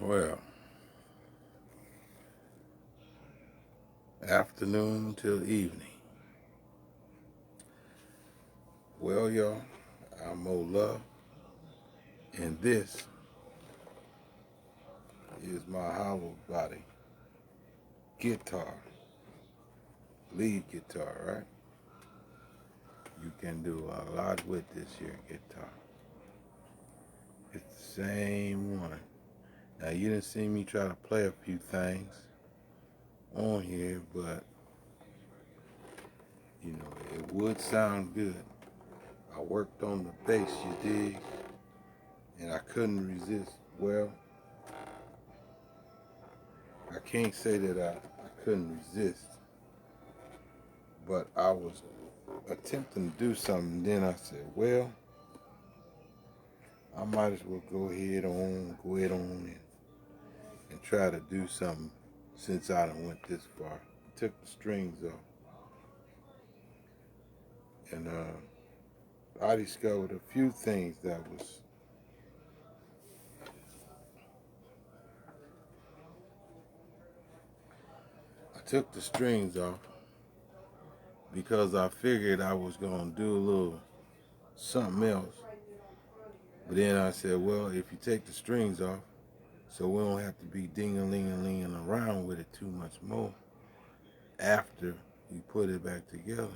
Well, afternoon till evening. Well, y'all, I'm Mo Love, and this is my hollow body guitar, lead guitar, right? You can do a lot with this here guitar. It's the same one. Now, you didn't see me try to play a few things on here, but, it would sound good. I worked on the bass, you dig, and I couldn't resist. Well, I can't say that I couldn't resist, but I was attempting to do something. Then I said, well, I might as well go ahead on and try to do something since I done went this far. Took the strings off, and I discovered a few things that was I took the strings off because I figured I was gonna do a little something else. But then I said, well, if you take the strings off, so we don't have to be ding-a-ling-a-ling around with it too much more after we put it back together,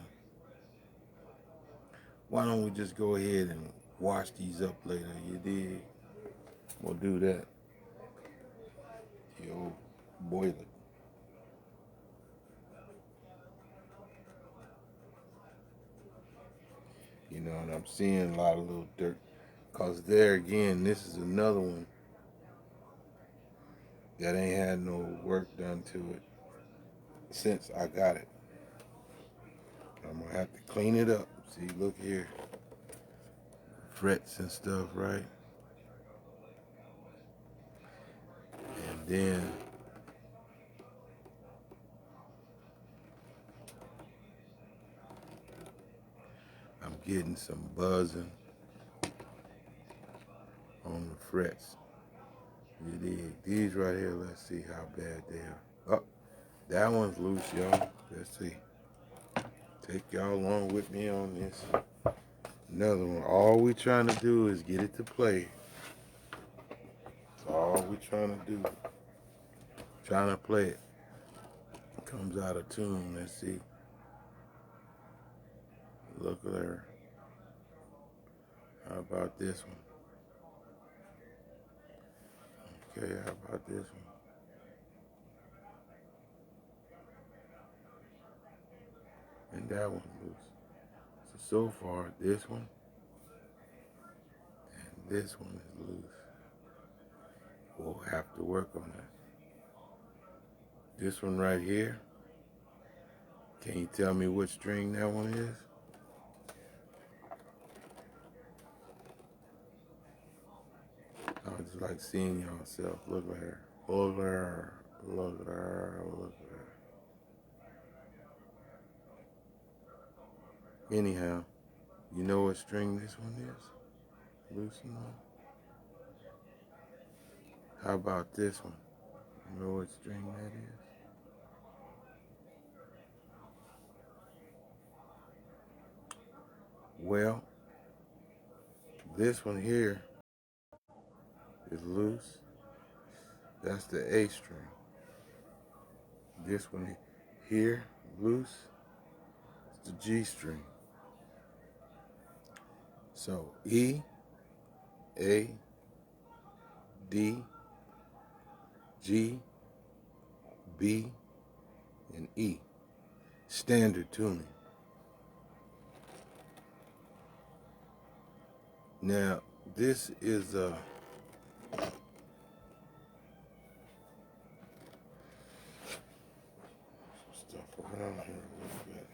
why don't we just go ahead and wash these up later, you dig? We'll do that. The old boiler. And I'm seeing a lot of little dirt. Because there again, this is another one that ain't had no work done to it since I got it. I'm going to have to clean it up. See, look here. Frets and stuff, right? And then I'm getting some buzzing on the frets. You dig? These right here, let's see how bad they are. Oh, that one's loose, y'all. Let's see. Take y'all along with me on this. Another one. All we trying to do is get it to play. That's all we trying to do. Trying to play it. It comes out of tune. Let's see. Look at her. How about this one? Okay, how about this one? And that one's loose. So far, this one and this one is loose. We'll have to work on that. This one right here, can you tell me which string that one is? I just like seeing yourself. Look at her. Look at her. Look at her. Look at her. Anyhow, you know what string this one is? Loosen one. How about this one? You know what string that is? Well, this one here is loose. That's the A string. This one here, loose, it's the G string. So E, A, D, G, B, and E. Standard tuning. Now, this is some stuff around here a little bit.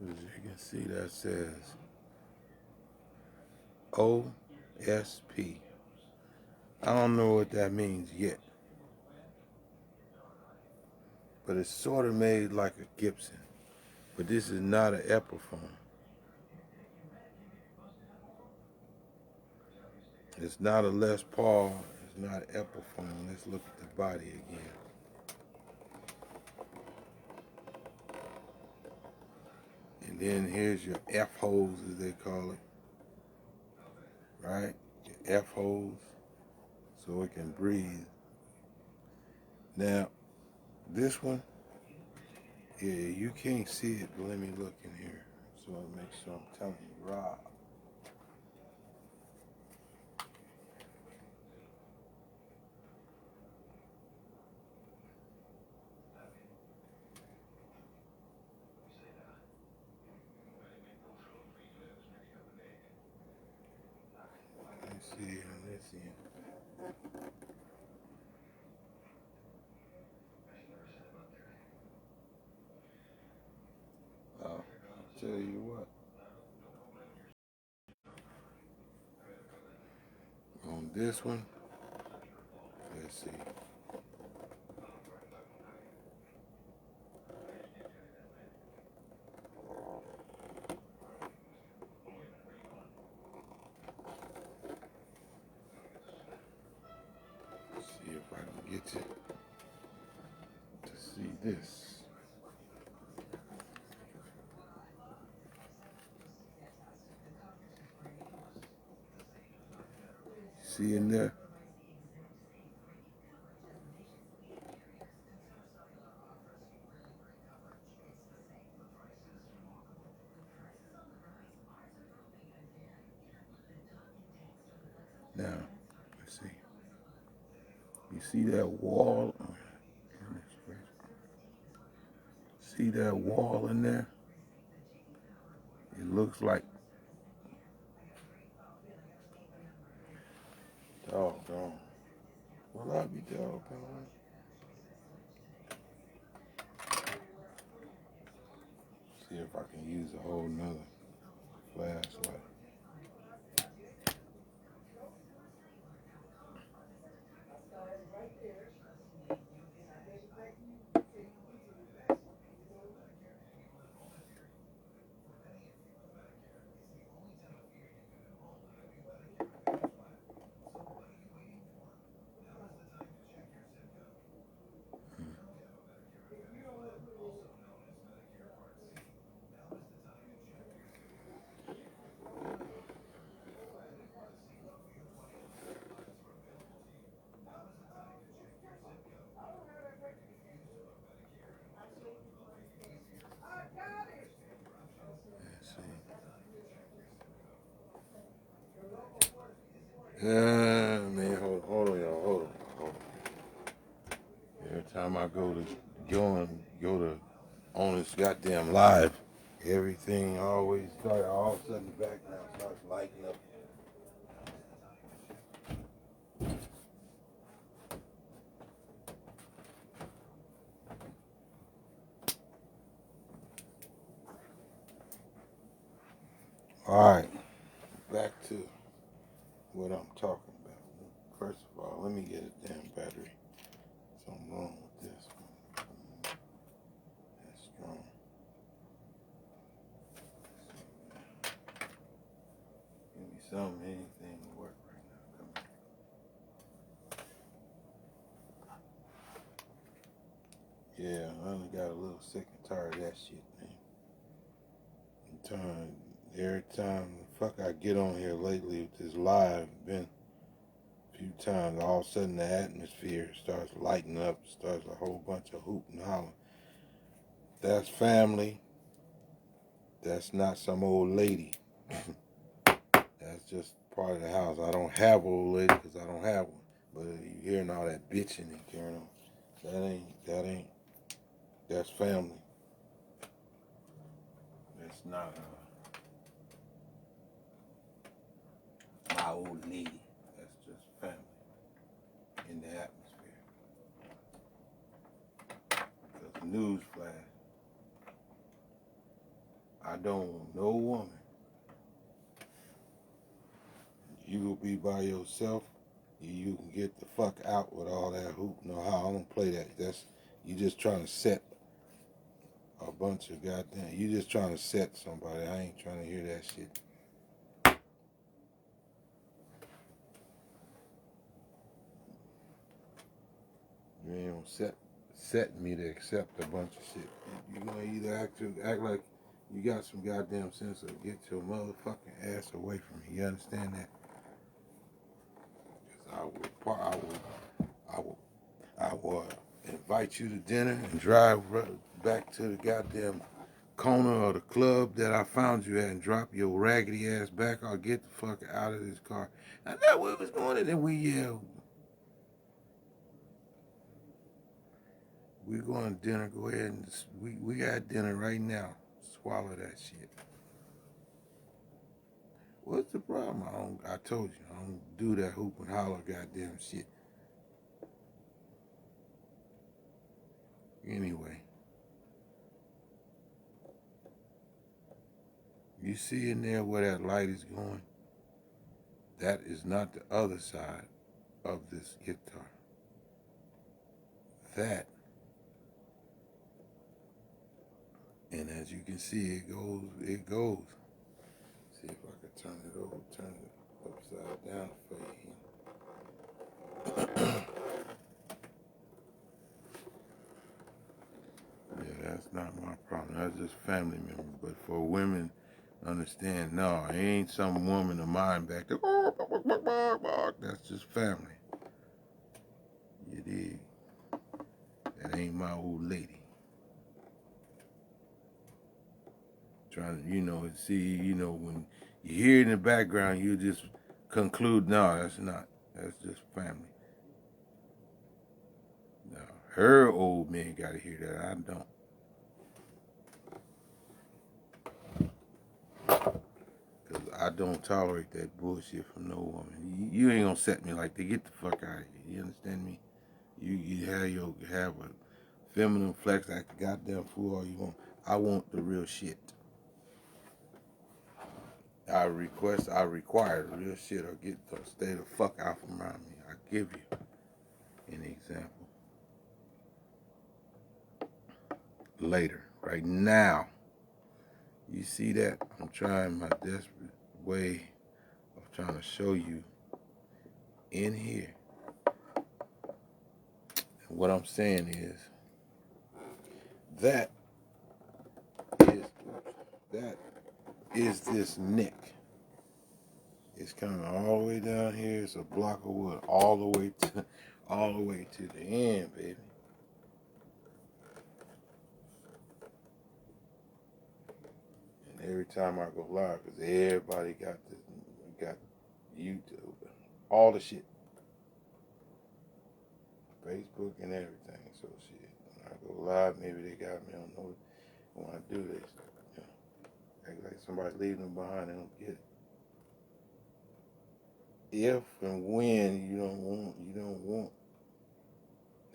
As you can see, that says OSP. I don't know what that means yet. but it's sort of made like a Gibson. But this is not an Epiphone. It's not a Les Paul. It's not an Epiphone. Let's look at the body again. And then here's your F holes, as they call it, right? Your F holes, so it can breathe. Now, this one, yeah, you can't see it, but let me look in here so I make sure I'm telling you right. Let's see on this end. I'll tell you what. On this one, let's see. See if I can get you to see this. See in there? Now, let's see. You see that wall? See that wall in there? It looks like doggone. Will I be doggone? See if I can use a whole nother flashlight. Let's see. Man, hold on, y'all. Hold on. Every time I go to on this goddamn live, everything always starts, all of a sudden the background starts lighting up. All right, back to what I'm talking about. First of all, let me get a damn battery. Something wrong with this one. That's strong. Give me something, anything to work right now. Come on. Yeah, I only got a little sick and tired of that shit, man. Every time the fuck I get on here lately with this live, been a few times, all of a sudden the atmosphere starts lighting up, starts a whole bunch of hooting and hollering. That's family. That's not some old lady. That's just part of the house. I don't have old lady because I don't have one. But you hearing all that bitching and carrying on, that's family. That's not my old lady. That's just family in the atmosphere. Because newsflash, I don't want no woman. You will be by yourself. You can get the fuck out with all that hoop. No, I don't play that. You just trying to set a bunch of goddamn. You just trying to set somebody. I ain't trying to hear that shit. You ain't gonna set me to accept a bunch of shit. You're gonna either act like you got some goddamn sense or get your motherfucking ass away from me. You understand that? Because I will invite you to dinner and drive back to the goddamn corner of the club that I found you at and drop your raggedy ass back. I'll get the fuck out of this car. I know where it was going, and then we're going to dinner. Go ahead and we got dinner right now. Swallow that shit. What's the problem? I told you I don't do that hoop and holler goddamn shit. Anyway, you see in there where that light is going? That is not the other side of this guitar. That, and as you can see, it goes. See if I can turn it upside down for you. Yeah, that's not my problem. That's just family members. But for women, understand, no, it ain't some woman of mine back there. That's just family. You dig? That ain't my old lady. Trying to, see, when you hear it in the background, you just conclude, no, that's not. That's just family. Now, her old man got to hear that. I don't. Because I don't tolerate that bullshit from no woman. You ain't going to set me like that. Get the fuck out of here. You understand me? You have a feminine flex, act the goddamn fool all you want. I want the real shit. I require the real shit or stay the fuck out from around me. I give you an example. Later. Right now. You see that? I'm trying my desperate way of trying to show you in here. And what I'm saying is that is this neck. It's coming all the way down here. It's a block of wood all the way to the end, baby. And every time I go live, because everybody got YouTube, all the shit, Facebook and everything. So shit, when I go live, maybe they got me on notice. When I do this, act like somebody's leaving them behind. They don't get it. If and when you don't want.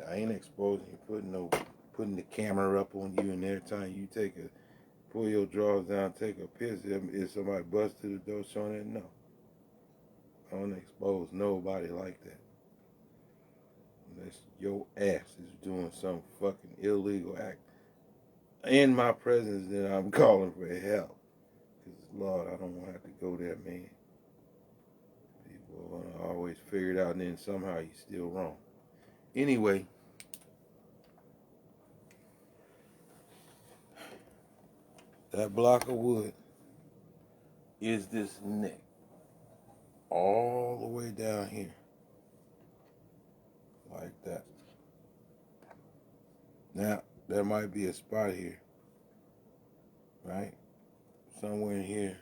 I ain't exposing you, putting the camera up on you, and every time you pull your drawers down, take a piss, if somebody busts through the door showing it, no. I don't expose nobody like that. Unless your ass is doing some fucking illegal act in my presence, then I'm calling for help. Because, Lord, I don't want to have to go there, man. People want to always figure it out, and then somehow you're still wrong. Anyway, that block of wood is this neck all the way down here, like that. Now, there might be a spot here, right? Somewhere in here,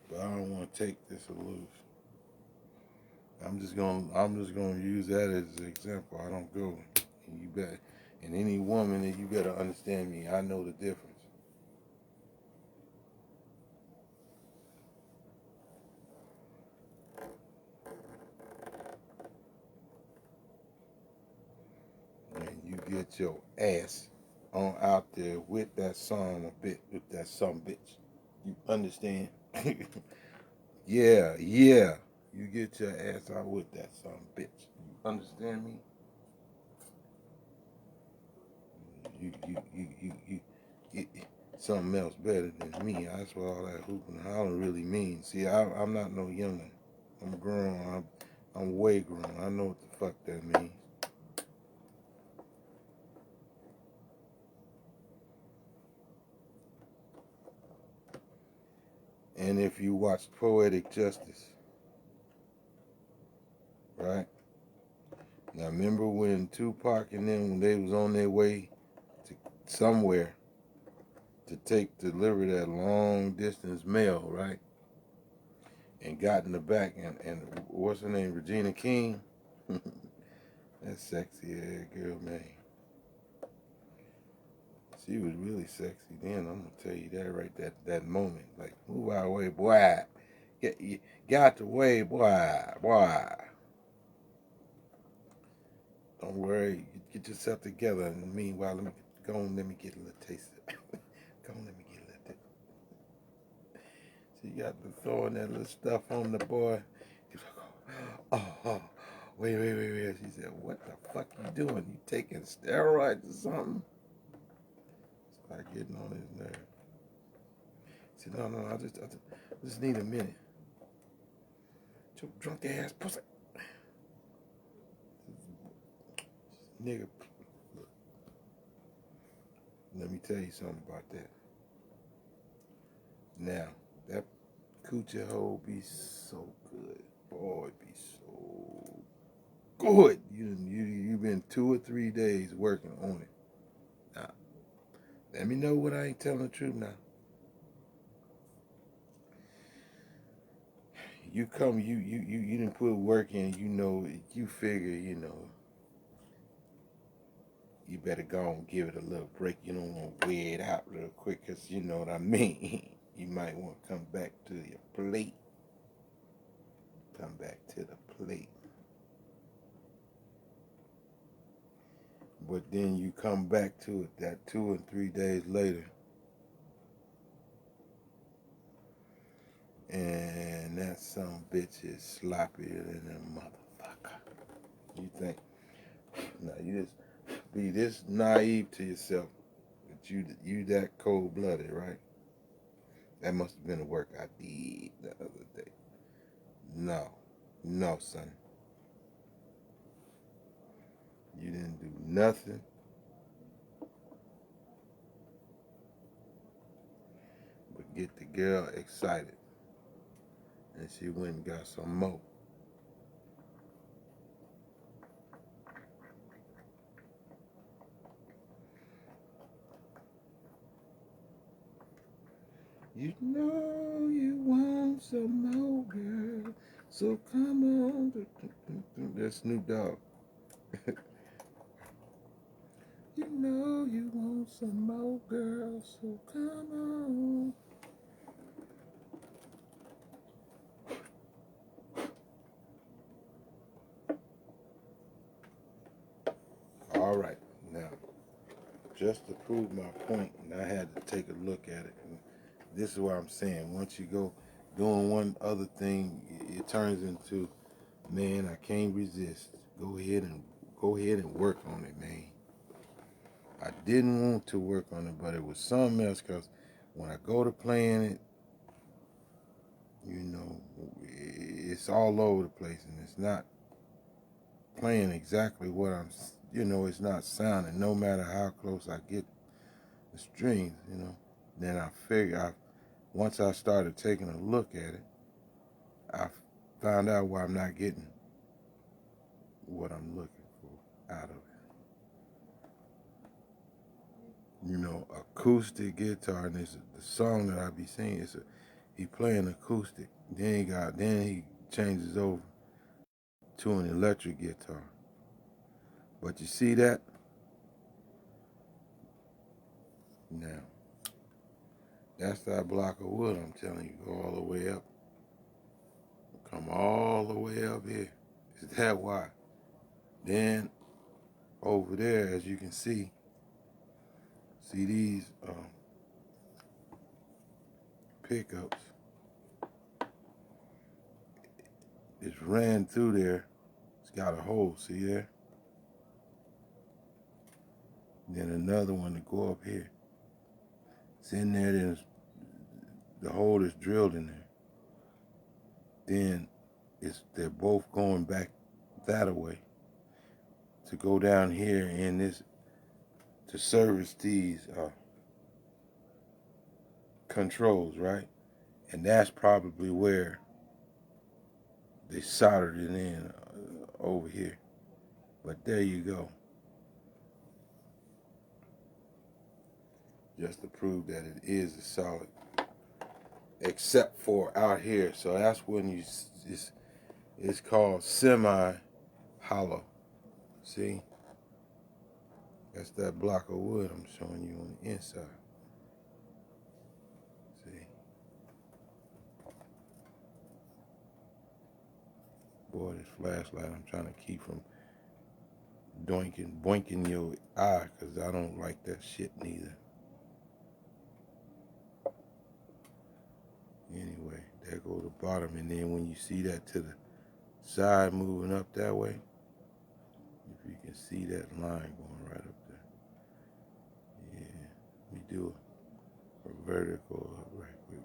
but I don't want to take this loose. I'm just gonna use that as an example. I don't go. And you bet. And any woman, that you better understand me. I know the difference. And you get your ass on out there with that with that son bitch. You understand? Yeah. You get your ass out with that son bitch. You understand me? you something else better than me. That's what all that hooping and hollering really means. See, I'm not no youngin'. I'm grown. I'm way grown. I know what the fuck that means. And if you watch Poetic Justice, right? Now remember when Tupac and them, when they was on their way to somewhere to deliver that long distance mail, right? And got in the back and what's her name, Regina King? That sexy ass girl, man. She was really sexy then. I'm gonna tell you that right that moment. Like, move out of the way, boy. Get out the way, boy. Don't worry. Get yourself together. And meanwhile, let me get a little taste of it. Go on, let me get a little taste. She got to throwing that little stuff on the boy. He's like, oh. Wait. She said, what the fuck you doing? You taking steroids or something? Start getting on his nerve. He said, no, I just need a minute. Your drunk ass pussy. Nigga, look, let me tell you something about that. Now, that coochie hole be so good. Boy, it be so good. You've been 2 or 3 days working on it. Now, let me know what I ain't telling the truth now. You didn't put work in, you figure, you better go and give it a little break. You don't want to wear it out real quick, because you know what I mean. You might want to come back to your plate. Come back to the plate. But then you come back to it that 2 and 3 days later, and that son bitch is sloppier than a motherfucker. You think, now you just be this naive to yourself that you that cold blooded, right? That must have been a work I did the other day. No, son. You didn't do nothing but get the girl excited, and she went and got some more. You know you want some more, girl, so come on. That's Snoop Dogg. You know you want some more, girl, so come on. All right, now, just to prove my point, and I had to take a look at it. And this is what I'm saying. Once you go doing one other thing, it turns into, man, I can't resist. Go ahead and work on it, man. I didn't want to work on it, but it was something else, because when I go to playing it, it's all over the place, and it's not playing exactly what it's not sounding, no matter how close I get the strings, Then I figure, once I started taking a look at it, I found out why I'm not getting what I'm looking for out of it. Acoustic guitar, and the song that I be singing, he playing acoustic. Then he changes over to an electric guitar. But you see that? Now, that's that block of wood I'm telling you, go all the way up. Come all the way up here. Is that why? Then, over there, as you can see these pickups. It's ran through there. It's got a hole, see there? Then another one to go up here. It's in there, then the hole is drilled in there. Then they're both going back that way to go down here in this to service these controls, right? And that's probably where they soldered it in over here. But there you go. Just to prove that it is a solid, except for out here. So that's when it's called semi-hollow. See? That's that block of wood I'm showing you on the inside. See? Boy, this flashlight I'm trying to keep from boinking your eye, because I don't like that shit neither. Anyway, there go the bottom, and then when you see that to the side moving up that way, if you can see that line going right up there. Yeah, we do a vertical right quick.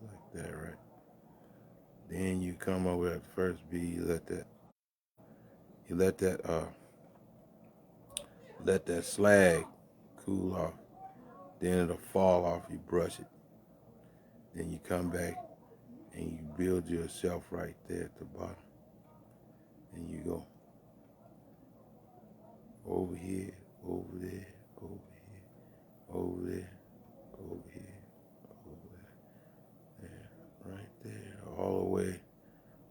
Like that, right? Then you come over at the first bead, let that slag cool off. Then it'll fall off, you brush it. Then you come back and you build yourself right there at the bottom. And you go over here, over there, over here, over there, over here, over there, right there,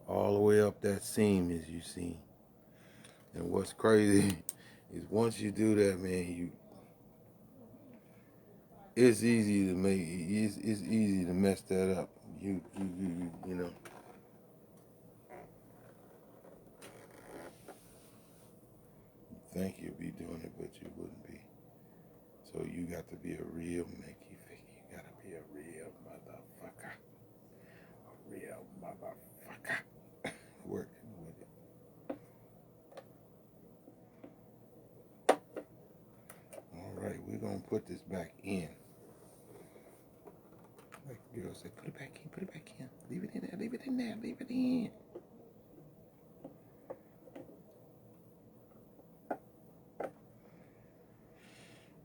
all the way up that seam as you see. And what's crazy is once you do that, man, it's easy to make it's easy to mess that up. You know. You think you'd be doing it, but you wouldn't be. So you got to be a real Mickey Ficky. You gotta be a real motherfucker. A real motherfucker. Working with it. Alright, we're gonna put this back in. Like the girl said, put it back in, put it back in. Leave it in there, leave it in there, leave it in.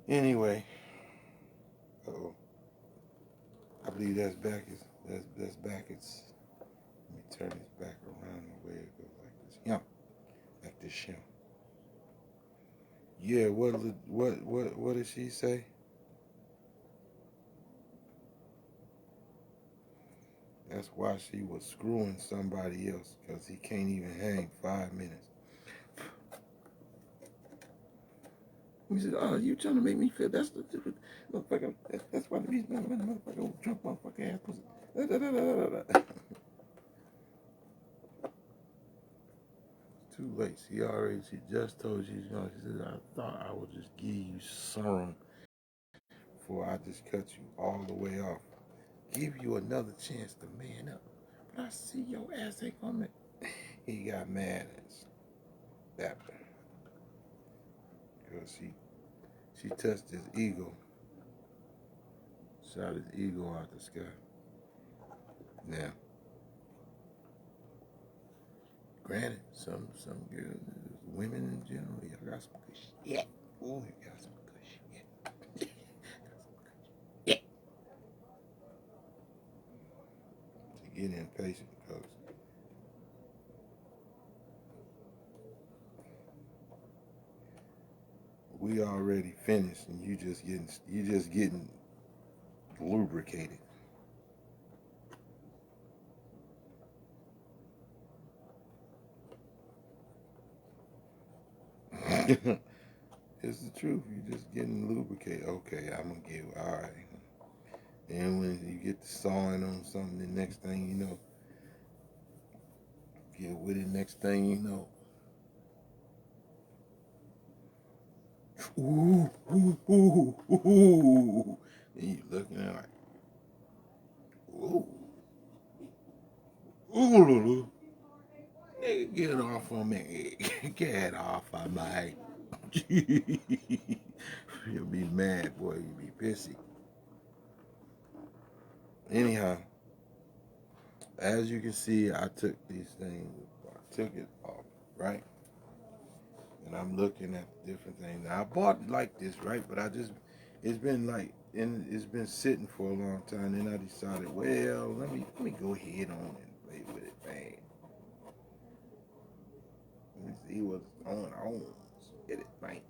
Anyway, I believe that's back. That's back. Let me turn this back around the way it goes like this. Yeah, like this shim. Yeah. What did she say? That's why she was screwing somebody else, because he can't even hang 5 minutes. He said, "Oh, you trying to make me feel that's the motherfucker? That's why the reason motherfucker Trump motherfucker ass pussy." Too late. She just told you. She said, "I thought I would just give you serum before I just cut you all the way off. Give you another chance to man up. But I see your ass ain't gonna." He got mad and snapped her because she touched his ego, shot his ego out the sky. Now, granted, some girls, women in general, y'all got some good shit. Oh, you got some good shit. Yeah. To get impatient because we already finished and you just getting lubricated. It's the truth. You're just getting lubricated. Okay, I'm gonna give. All right. And when you get to sawing on something, the next thing you know, get with it. Next thing you know, ooh, ooh, ooh, ooh, and you looking at it like, ooh, ooh, nigga, Get off on me. Get off of my. You'll be mad, boy. You'll be pissy. Anyhow, as you can see, I took these things. I took it off, right? And I'm looking at different things. Now, I bought like this, right? But it's been like, and it's been sitting for a long time. Then I decided, well, let me go ahead on and play with it, man. Let me see what's going on. Let's get it, man.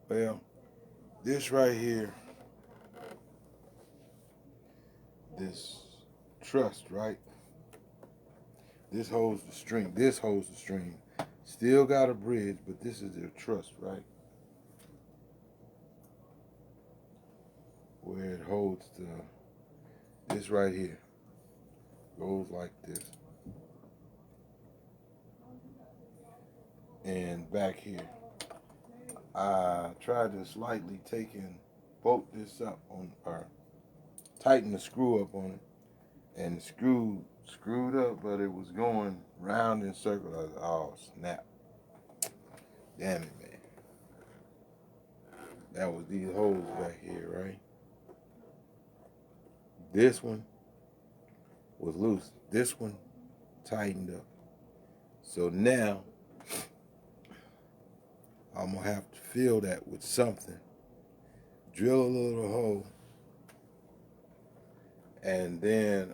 Well, this right here, this trust, right? This holds the string. This holds the string. Still got a bridge, but this is their truss, right? Where it holds this right here. Goes like this. And back here. I tried to slightly take and bolt this up on, or tighten the screw up on it. And the screw screwed up, but it was going round in circles. I was, oh, snap. Damn it, man. That was these holes back here, right? This one was loose. This one tightened up. So now I'm gonna have to fill that with something. Drill a little hole and then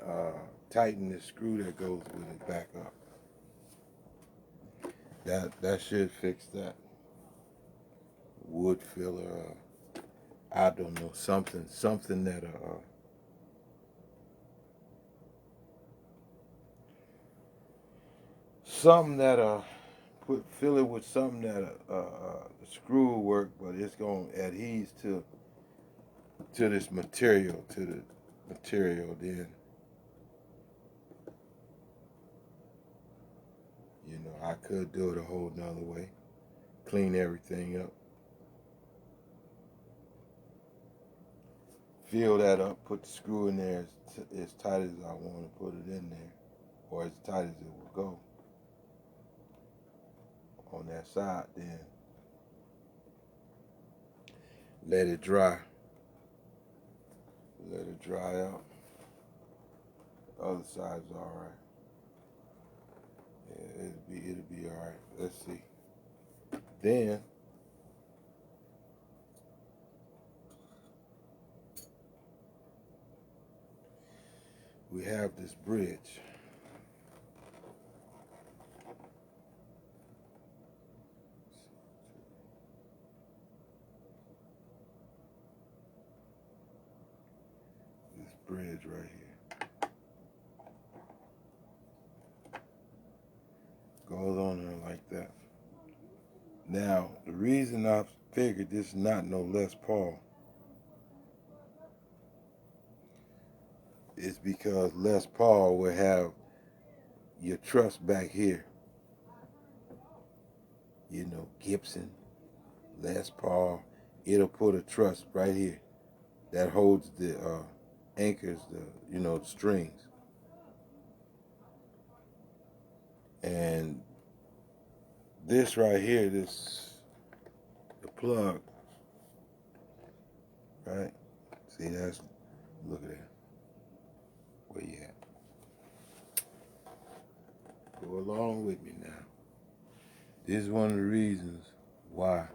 tighten the screw that goes with it back up. That should fix that. Wood filler, I don't know, something that something that fill it with something that the screw will work, but it's gonna adhere to this material, then you know I could do it a whole nother way. Clean everything up. Fill that up, put the screw in there as tight as I want to put it in there, or as tight as it will go on that side, then let it dry. Let it dry out. The other side's all right. Yeah, it'll be all right. Let's see. Then we have this bridge. This bridge right here. Goes on there like that. Now, the reason I figured this is not no Les Paul is because Les Paul will have your truss back here. You know, Gibson, Les Paul, it'll put a truss right here that holds the anchors, the strings. And this right here, the plug, right? See, look at that. Where you at? Go along with me now. This is one of the reasons why,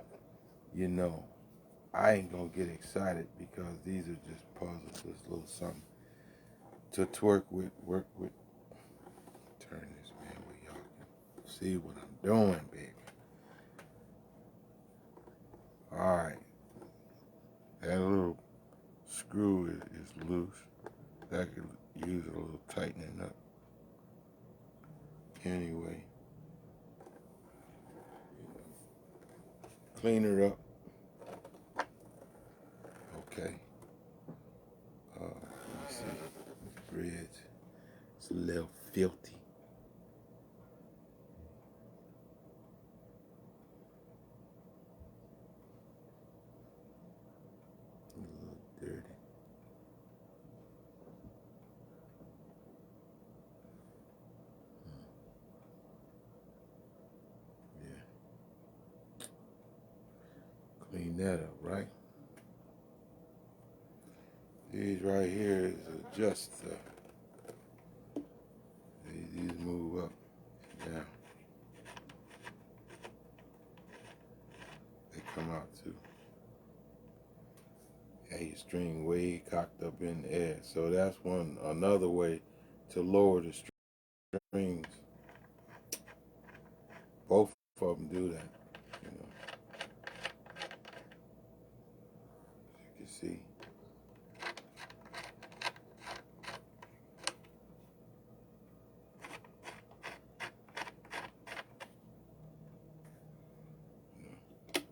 I ain't gonna get excited, because these are just puzzles, just a little something to work with. Turn this, man, where y'all can see what I'm doing, baby. All right, that little screw is loose. That could use a little tightening up. Anyway, clean her up. Okay. Let me see. This bridge. It's a little filthy. A little dirty. that up, right? These right here is adjust. These move up and down. They come out too. And your string way cocked up in the air. So that's another way to lower the strings. Both of them do that. You know, as you can see.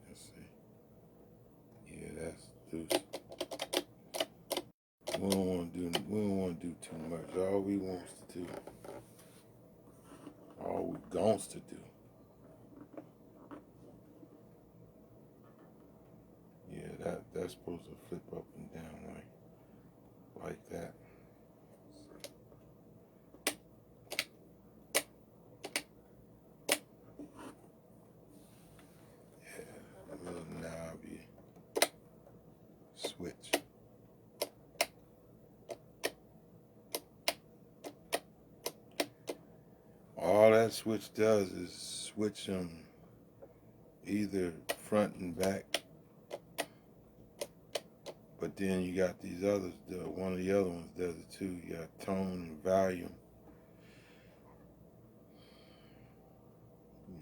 Let's see. Yeah, that's loose. We don't want to do too much. All we wants to do, all we gons to do. Yeah, that's supposed to flip up and down like that. Yeah, a little knobby switch. All that switch does is switch them either front and back. But then you got these others. One of the other ones does it too. You got tone and volume. You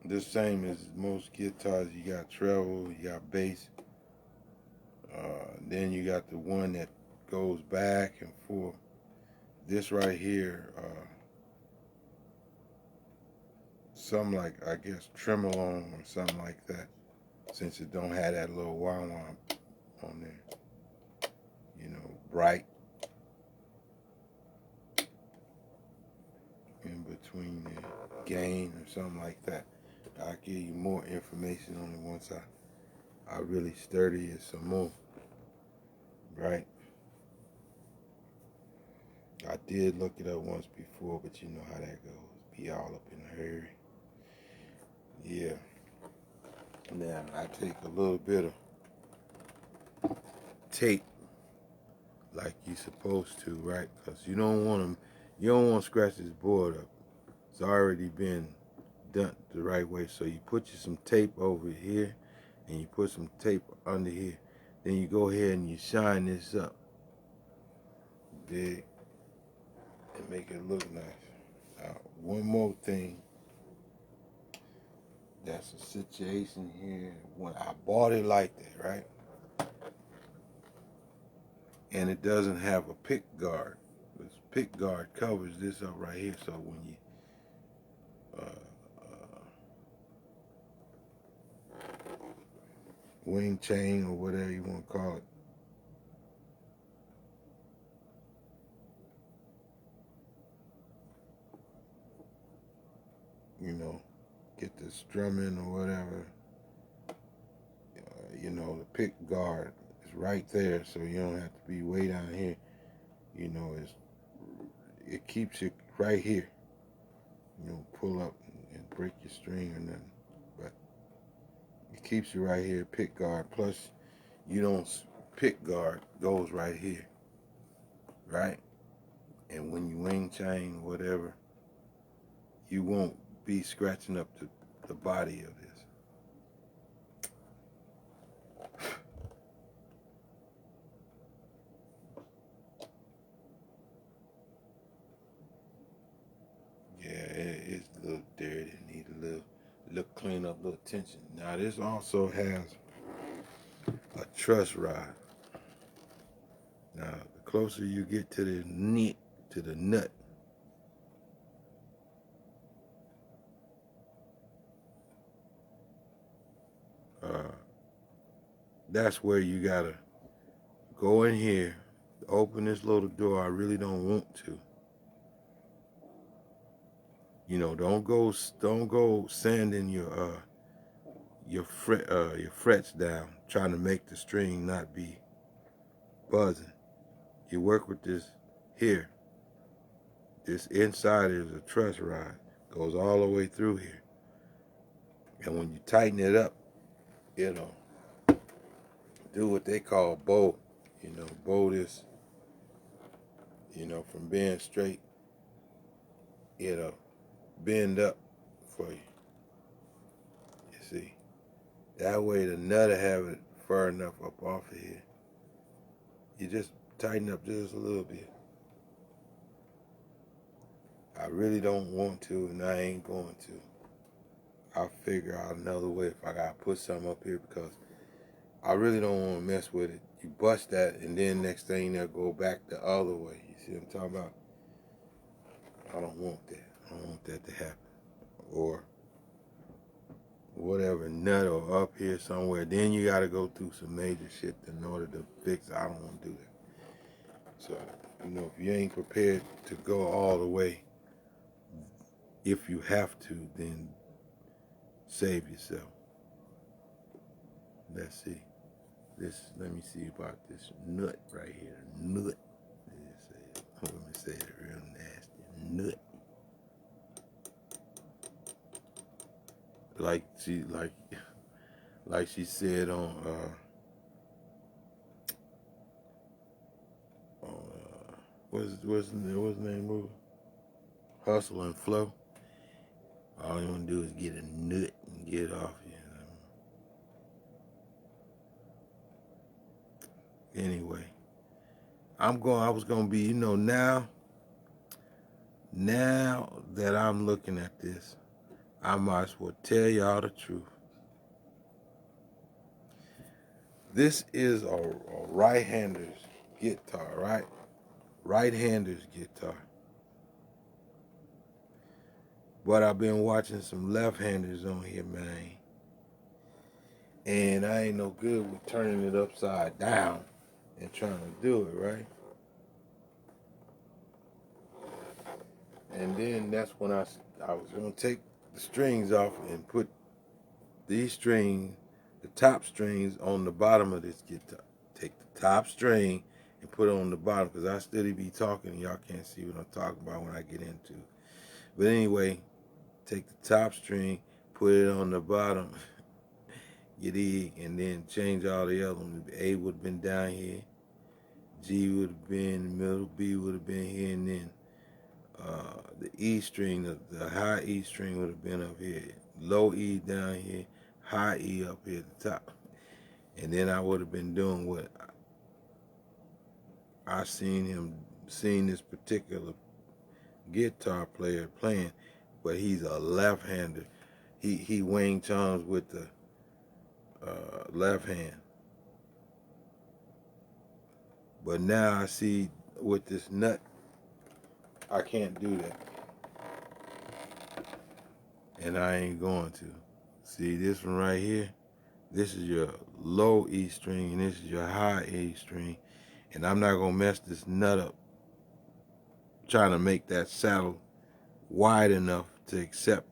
know, the same as most guitars. You got treble, you got bass. Then you got the one that goes back and forth. This right here, something like, I guess, tremolo or something like that, since it don't have that little wah-wah on there. You know, bright in between the gain or something like that. I'll give you more information on it once I really study it some more. Right? I did look it up once before, but you know how that goes. Be all up in a hurry. Yeah. Now I take a little bit of tape, like you're supposed to, right? Because you don't want to scratch this board up. It's already been done the right way. So you put some tape over here, and you put some tape under here. Then you go ahead and you shine this up, dig, and make it look nice. Now, one more thing. That's a situation here when I bought it like that, right? And it doesn't have a pick guard. This pick guard covers this up right here, so when you wing chain or whatever you want to call it, you know, get the strumming or whatever, you know, the pick guard is right there, so you don't have to be way down here. You know, it keeps you right here. You know, pull up and break your string or nothing, but it keeps you right here. Pick guard. Plus, you don't pick guard goes right here, right? And when you wing chain or whatever, you won't be scratching up the body of this. Yeah, it's a little dirty. It need a little clean up, little attention. Now this also has a truss rod. Now the closer you get to the nut, that's where you gotta go in here, open this little door. I really don't want to. You know, don't go sanding your frets down, trying to make the string not be buzzing. You work with this here. This inside is a truss rod, goes all the way through here. And when you tighten it up, it'll do what they call bow. Bow this, from being straight, it'll bend up for you. You see, that way the nut'll have it far enough up off of here. You just tighten up just a little bit. I really don't want to, and I ain't going to. I'll figure out another way if I gotta put something up here, because I really don't want to mess with it. You bust that, and then next thing they'll go back the other way. You see what I'm talking about? I don't want that. I don't want that to happen. Or whatever, nut or up here somewhere. Then you gotta go through some major shit in order to fix it. I don't want to do that. So, if you ain't prepared to go all the way, if you have to, then save yourself. Let's see. Let me see about this nut right here. Nut. Let me say it real nasty. Nut. Like she said on what's the name movie? Hustle and Flow. All you want to do is get a nut and get it off you. Anyway, I was gonna be, now that I'm looking at this, I might as well tell y'all the truth. This is a right-hander's guitar, right? Right-hander's guitar. But I've been watching some left-handers on here, man. And I ain't no good with turning it upside down and trying to do it, right? And then that's when I was going to take the strings off and put these strings, the top strings, on the bottom of this guitar. Take the top string and put it on the bottom, because I steady be talking and y'all can't see what I'm talking about when I get into it. But anyway, take the top string, put it on the bottom, get E, and then change all the other ones. A would have been down here, G would have been in the middle, B would have been here, and then the E string, the high E string would have been up here. Low E down here, high E up here at the top. And then I would have been doing what I seen this particular guitar player playing, but he's a left-hander. He Wang Chung's with the left hand. But now I see with this nut, I can't do that. And I ain't going to. See this one right here? This is your low E string, and this is your high E string. And I'm not going to mess this nut up trying to make that saddle wide enough to accept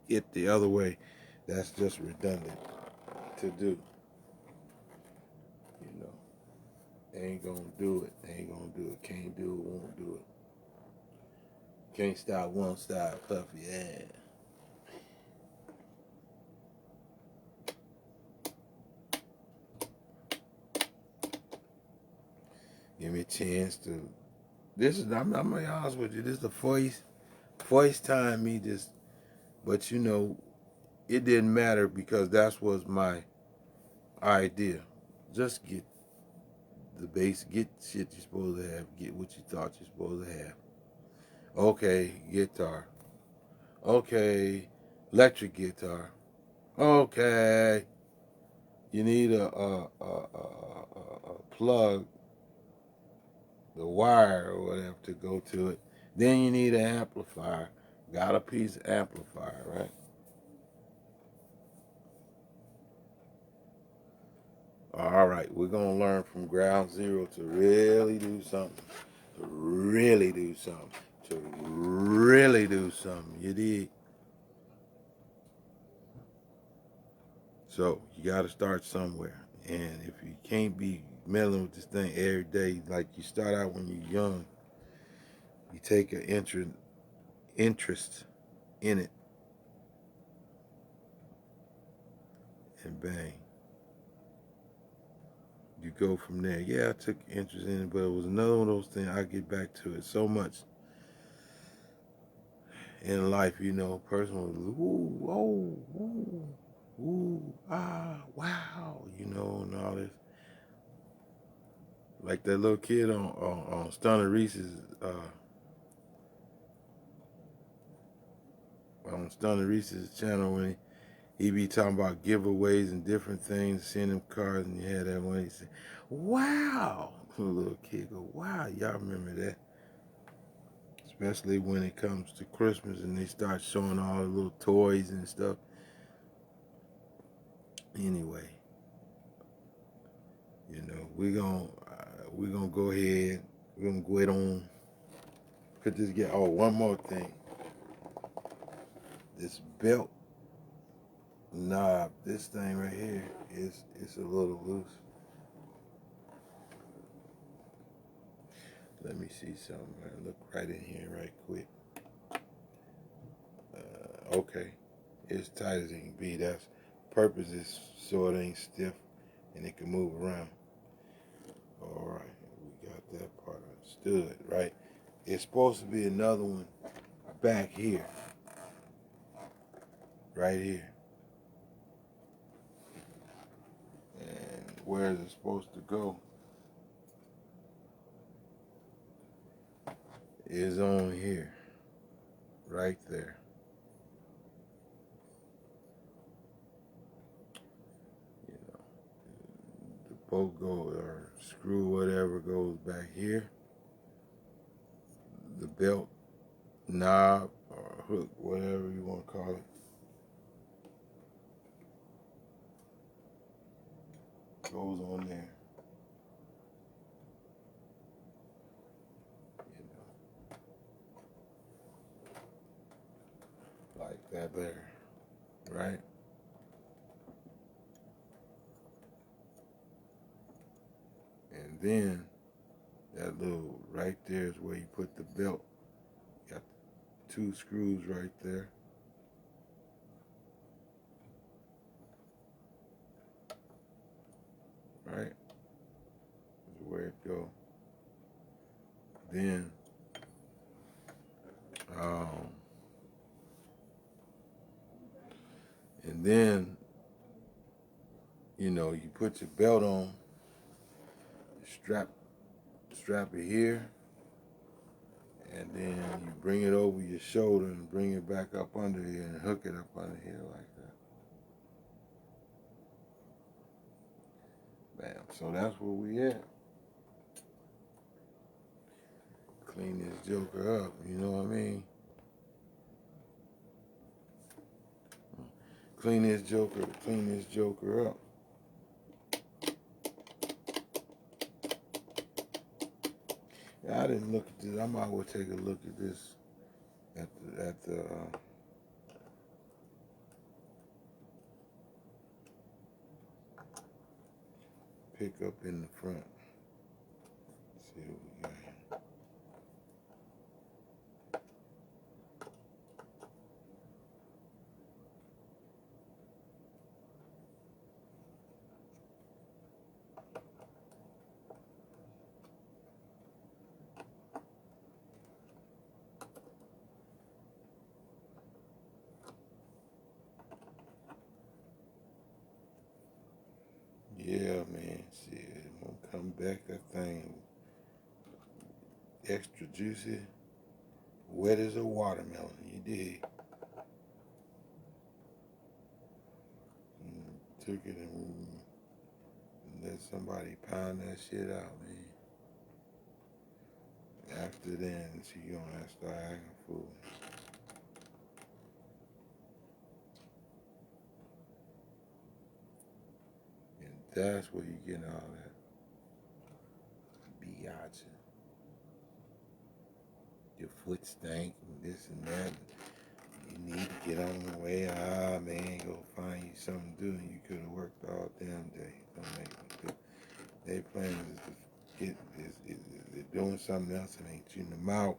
it the other way. That's just redundant to do. Ain't gonna do it. Ain't gonna do it. Can't do it. Won't do it. Can't stop, won't stop. Puffy, yeah. Give me a chance to. I'm gonna be honest with you. This is the first time me just. But it didn't matter, because that was my idea. Just get the bass, get shit you're supposed to have, get what you thought you're supposed to have. Okay, guitar. Okay, electric guitar. Okay, you need a plug, the wire or whatever to go to it. Then you need an amplifier. Got a piece of amplifier, right? All right, we're gonna learn from ground zero to really do something. To really do something. To really do something. You dig? So you got to start somewhere. And if you can't be meddling with this thing every day, like you start out when you're young, you take an interest in it, and bang, you go from there. Yeah, I took interest in it, but it was another one of those things. I get back to it so much in life, you know. Person was ooh, oh, ooh, ah, wow, you know, and all this. Like that little kid on Stunner Reese's on Stunner Reese's channel when he be talking about giveaways and different things, sending them cards, and you had that one. He said, "Wow!" The little kid go, "Wow!" Y'all remember that? Especially when it comes to Christmas and they start showing all the little toys and stuff. Anyway, you know, we're gonna go ahead. We're gonna go ahead on. Put this get. Oh, one more thing. This belt knob, this thing right here is it's a little loose. Let me see something. I look right in here right quick. Okay, it's tight as it can be. That's purpose is so it ain't stiff and it can move around. All right, we got that part understood, right? It's supposed to be another one back here, right here. And where is it supposed to go is on here, right there. You know, the bolt goes or screw whatever goes back here. The belt knob or hook, whatever you want to call it, goes on there. You know, like that there, right? And then that little right there is where you put the belt. You got two screws right there. Right? Is where it go. Then um and then you know you put your belt on, strap it here, and then you bring it over your shoulder and bring it back up under here and hook it up under here like that. Bam. So that's where we at. Clean this joker up, you know what I mean? Clean this joker up. Yeah, I didn't look at this. I might well take a look at this at the pickup in the front. Let's see what we got here. Yeah, man. See, it won't come back. That thing extra juicy, wet as a watermelon. You dig? Took it and let somebody pound that shit out, man. After then, she gonna start acting fool. And that's where you get all that biatch. Your foot stank and this and that. You need to get on the way. Ah, man, go find you something to do. And you could have worked all damn day. Don't make me do. They plan is to get they're doing something else and ain't shooting them out.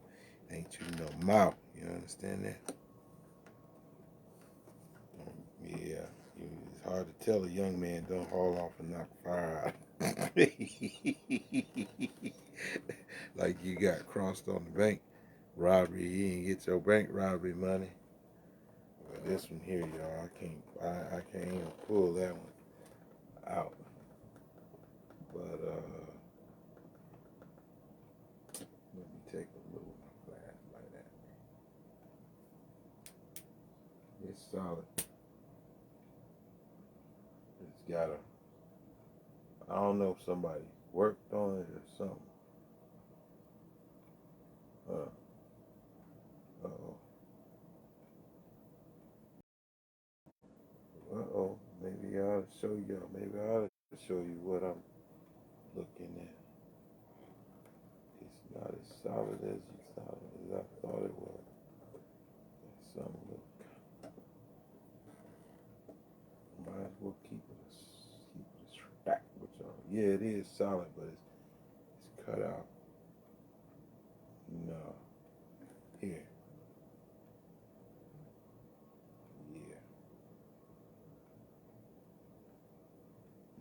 Ain't shooting them out. You understand that? Yeah, it's hard to tell a young man don't haul off and knock fire out. Like you got crossed on the bank robbery. You didn't get your bank robbery money. But this one here, y'all, I can't even pull that one out. But let me take a look at my flashlight at me. It's solid. It's got a, I don't know if somebody worked on it or something. Uh-oh. Uh-oh. Maybe I ought to show y'all. Maybe I ought to show you what I'm looking at. It's not as solid as I thought it was. Some look. Might as well keep it stacked with y'all. Yeah, it is solid, but it's cut out. No. Here. Yeah.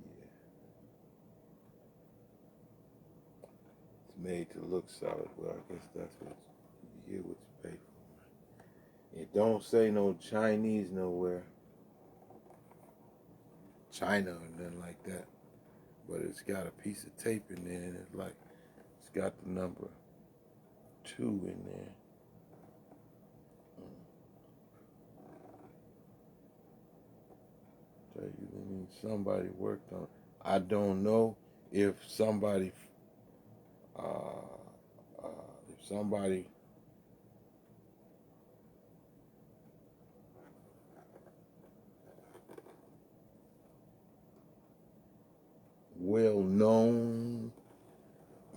Yeah. It's made to look solid. Well, I guess that's what you get what you pay for. It don't say no Chinese nowhere. China or nothing like that. But it's got a piece of tape in there and it's got the number 2 in there. Tell you, I mean, somebody worked on it. I don't know if somebody if somebody well-known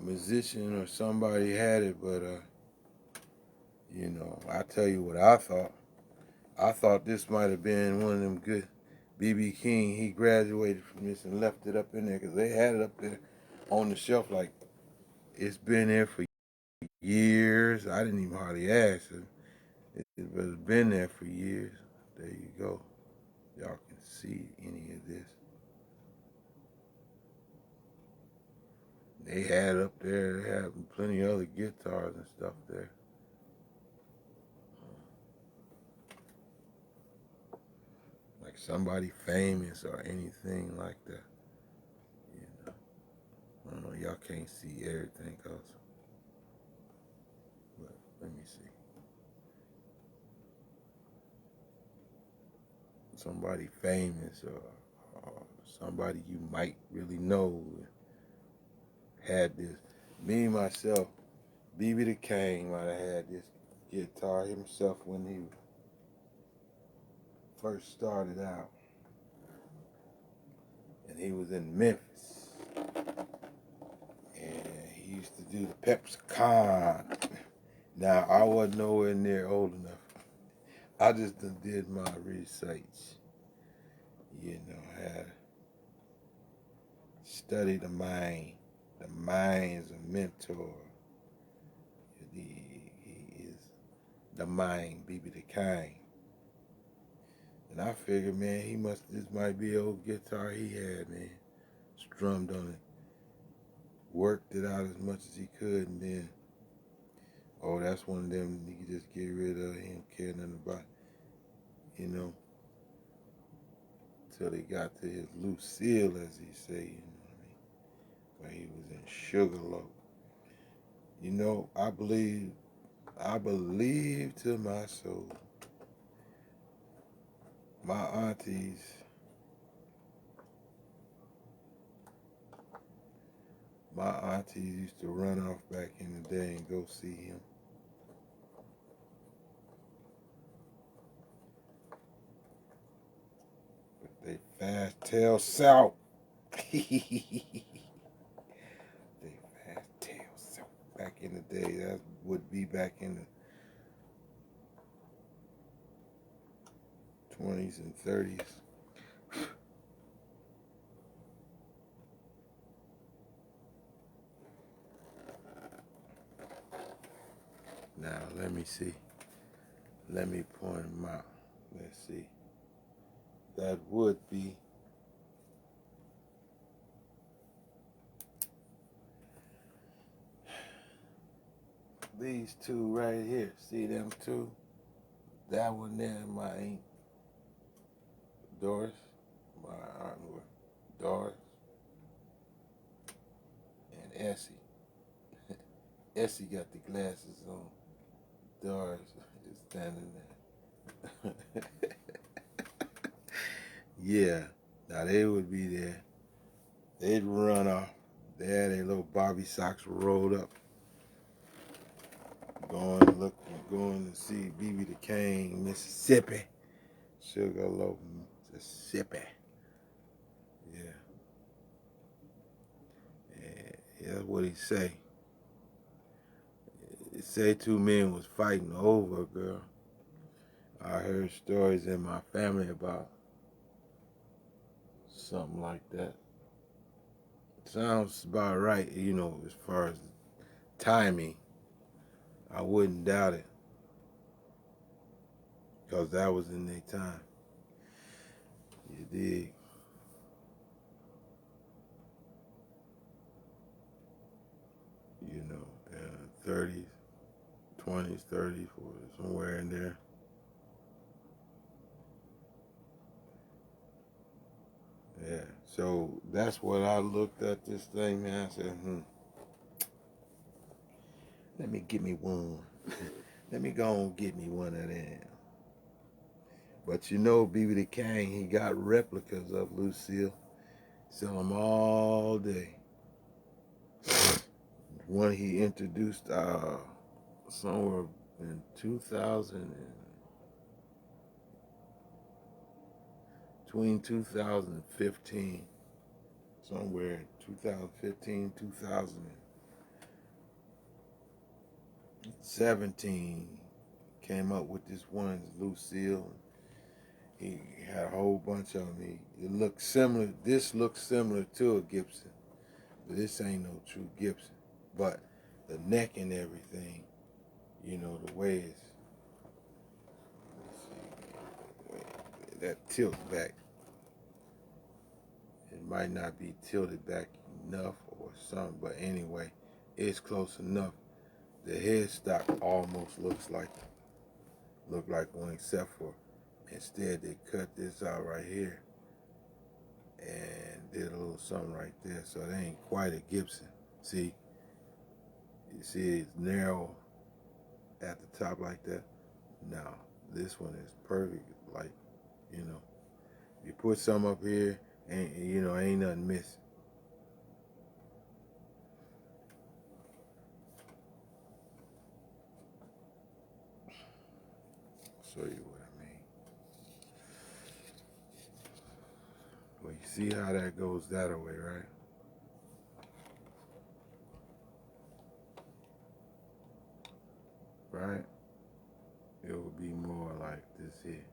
musician or somebody had it, but I tell you what I thought. I thought this might have been one of them good B.B. King. He graduated from this and left it up in there because they had it up there on the shelf like it's been there for years. I didn't even hardly ask him. It's been there for years. There you go. Y'all can see any of this. They had up there. They had plenty of other guitars and stuff there. Like somebody famous or anything like that. I don't know. Y'all can't see everything else. But let me see. Somebody famous or somebody you might really know had this. Me, myself, B.B. the King might have had this guitar himself when he first started out. And he was in Memphis. And he used to do the Pepsi. Now, I wasn't nowhere near old enough. I just did my research. Had studied the mind. The mind's a mentor. He is the mind, B.B. the King. And I figured, man, this might be an old guitar he had, man. Strummed on it. Worked it out as much as he could, and then, that's one of them he could just get rid of. He don't care nothing about it, till he got to his Lucille, as he say, where he was in Sugarloaf. I believe to my soul, my aunties used to run off back in the day and go see him. But they fast tail south. They fast tail south back in the day. That would be back in the 20s and 30s. Now, let me see. Let me point them out. Let's see. that would be these two right here. See them two? That one there, my Aunt Doris, my Aunt Doris, and Essie. Essie got the glasses on. Doris is standing there. Yeah, now they would be there. They'd run off. They had their little Bobby socks rolled up. Going to see BB the King, Mississippi. Sugarloaf, Mississippi. Yeah. Yeah, that's what he say. He say two men was fighting over a girl. I heard stories in my family about something like that. Sounds about right, as far as timing. I wouldn't doubt it. Because that was in their time. You dig? You know, 30s, 20s, 30s, somewhere in there. Yeah, so that's what I looked at this thing, man. I said, let me get me one. Let me go and get me one of them. But BB the King, he got replicas of Lucille. Sell them all day. One he introduced somewhere in 2000 between 2015, somewhere in 2015, 2017, came up with this one, Lucille. He had a whole bunch of them. It looked similar. This looks similar to a Gibson, but this ain't no true Gibson. But the neck and everything, the way it's, that tilt back, it might not be tilted back enough or something, but anyway, it's close enough. The headstock almost looks like one, except for instead they cut this out right here and did a little something right there, so it ain't quite a Gibson. See, you see it's narrow at the top like that. Now this one is perfect. Like, you put some up here, and ain't nothing missing. Show you what I mean. Well, you see how that goes that way, right? Right? It would be more like this here.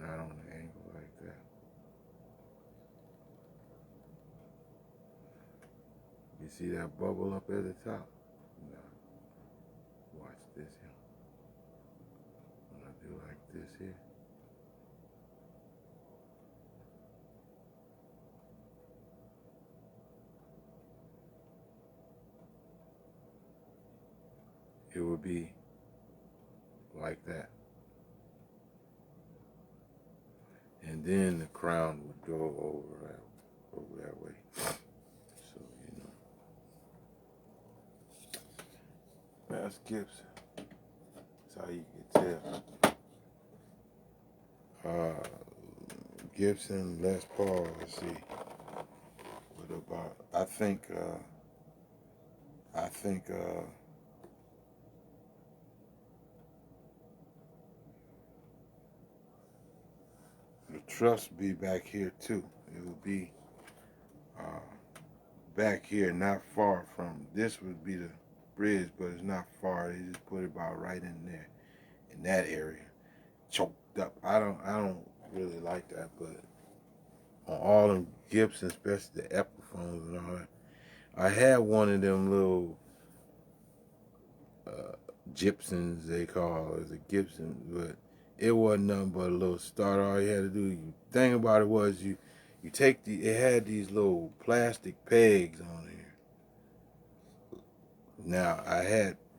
Not on the angle like that. You see that bubble up at the top? No. Watch this here. When I do like this here. It would be like that. And then the crown would go over that way. So, that's Gibson. That's how you can tell. Gibson, Les Paul, let's see. What about, I think the truss be back here too. It would be back here, not far from, this would be the bridge, but it's not far. They just put it about right in there, in that area, choked up. I don't really like that, but on all them Gibsons, especially the Epiphones and all that, I had one of them little gypsums, they call it, a Gibson, but it wasn't nothing but a little starter. All you had to do, thing about it was you take it had these little plastic pegs on here. Now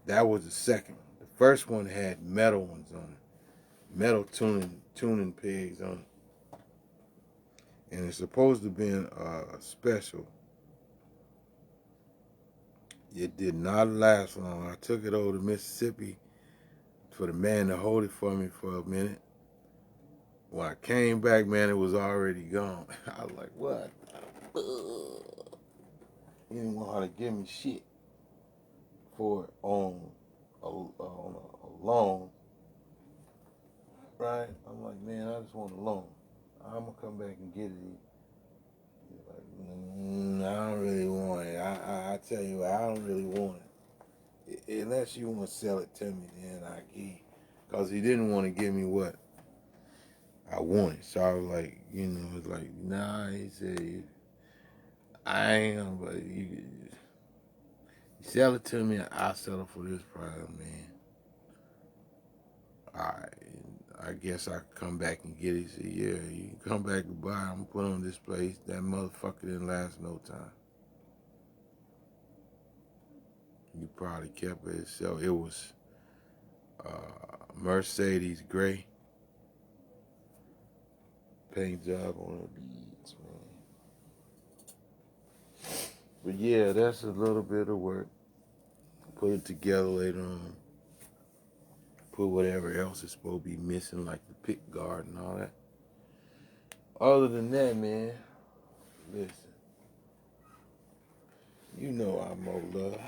that was the second. The first one had metal ones on it, metal tuning pegs on it, and it's supposed to be a special. It did not last long. I took it over to Mississippi for the man to hold it for me for a minute. When I came back, man, it was already gone. I was like, what? He didn't want to give me shit for it on a loan, right? I'm like, man, I just want a loan. I'm going to come back and get it. He's like, I don't really want it. I tell you what, I don't really want it. Unless you want to sell it to me, then I give you. Because he didn't want to give me what I wanted. So I was like, it's like, nah, he said, I ain't gonna, but you sell it to me, I'll sell it for this price, man. Alright, I guess I could come back and get it. He said, yeah, you can come back and buy it. I'm gonna put it on this place. That motherfucker didn't last no time. You probably kept it. So it was Mercedes gray. Paint job on the beads, man. But yeah, that's a little bit of work. Put it together later on. Put whatever else is supposed to be missing, like the pick guard and all that. Other than that, man, listen. You know I'm more love,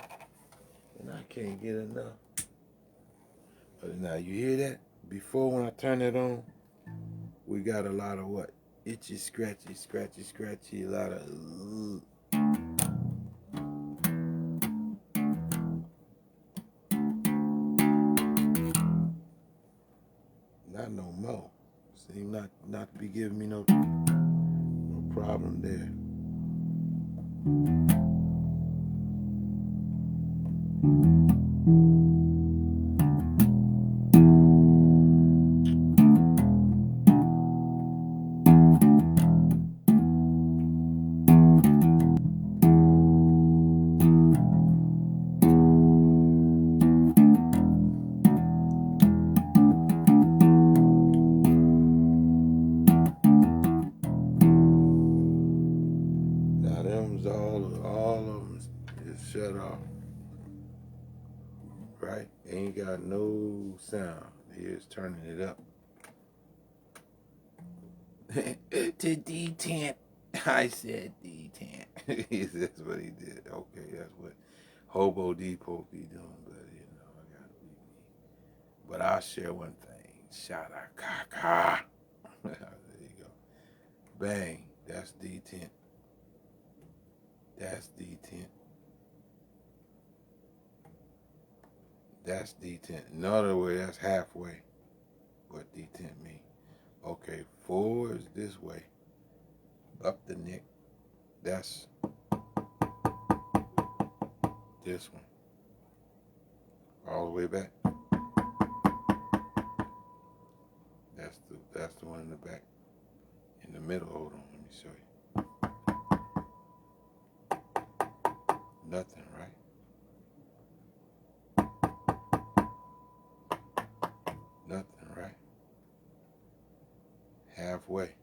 and I can't get enough. But now you hear that? Before when I turn it on, we got a lot of what? Itchy, scratchy, scratchy, scratchy, a lot of not no more. Seem not to be giving me no problem there. All of them is shut off. Right? Ain't got no sound. Here's turning it up. To D10. I said D10. That's what he did. Okay, that's what Hobo Depot be doing, but I gotta be me. But I'll share one thing. Shout out Kaka. There you go. Bang. That's D10. That's D10. That's D10. In other words, that's halfway what D10 means. Okay, 4 is this way. Up the neck. That's this one. All the way back. That's the one in the back. In the middle, hold on, let me show you. Nothing, right? Nothing, right? Halfway.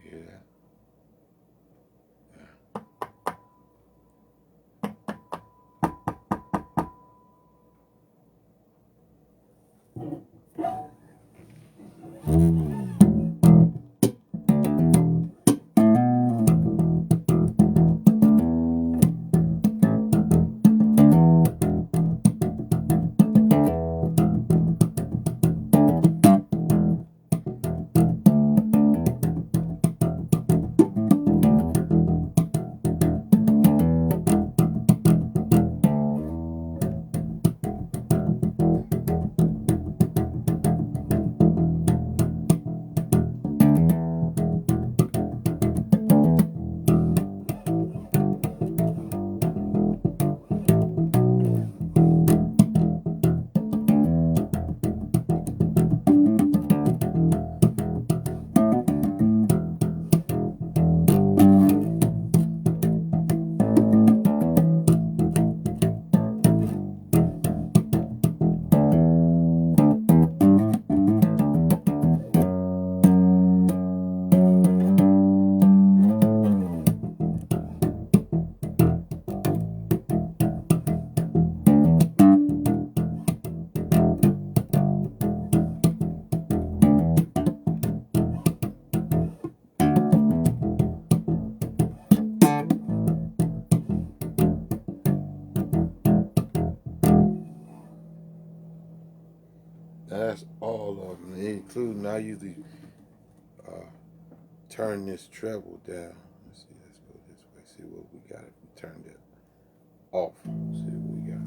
Hear that? that's all of them, including I usually turn this treble down. Let's see, let's go this way. See what we got if we turned it off. See what we got.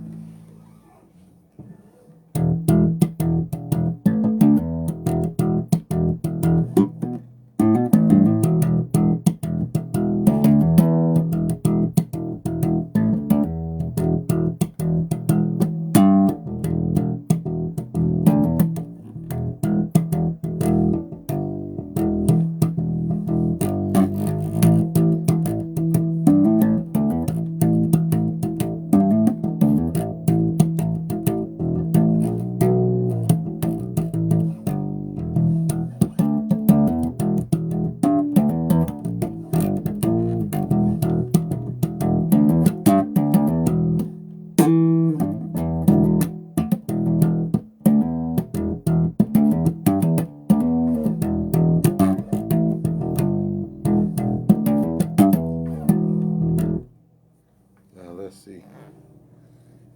Let's see.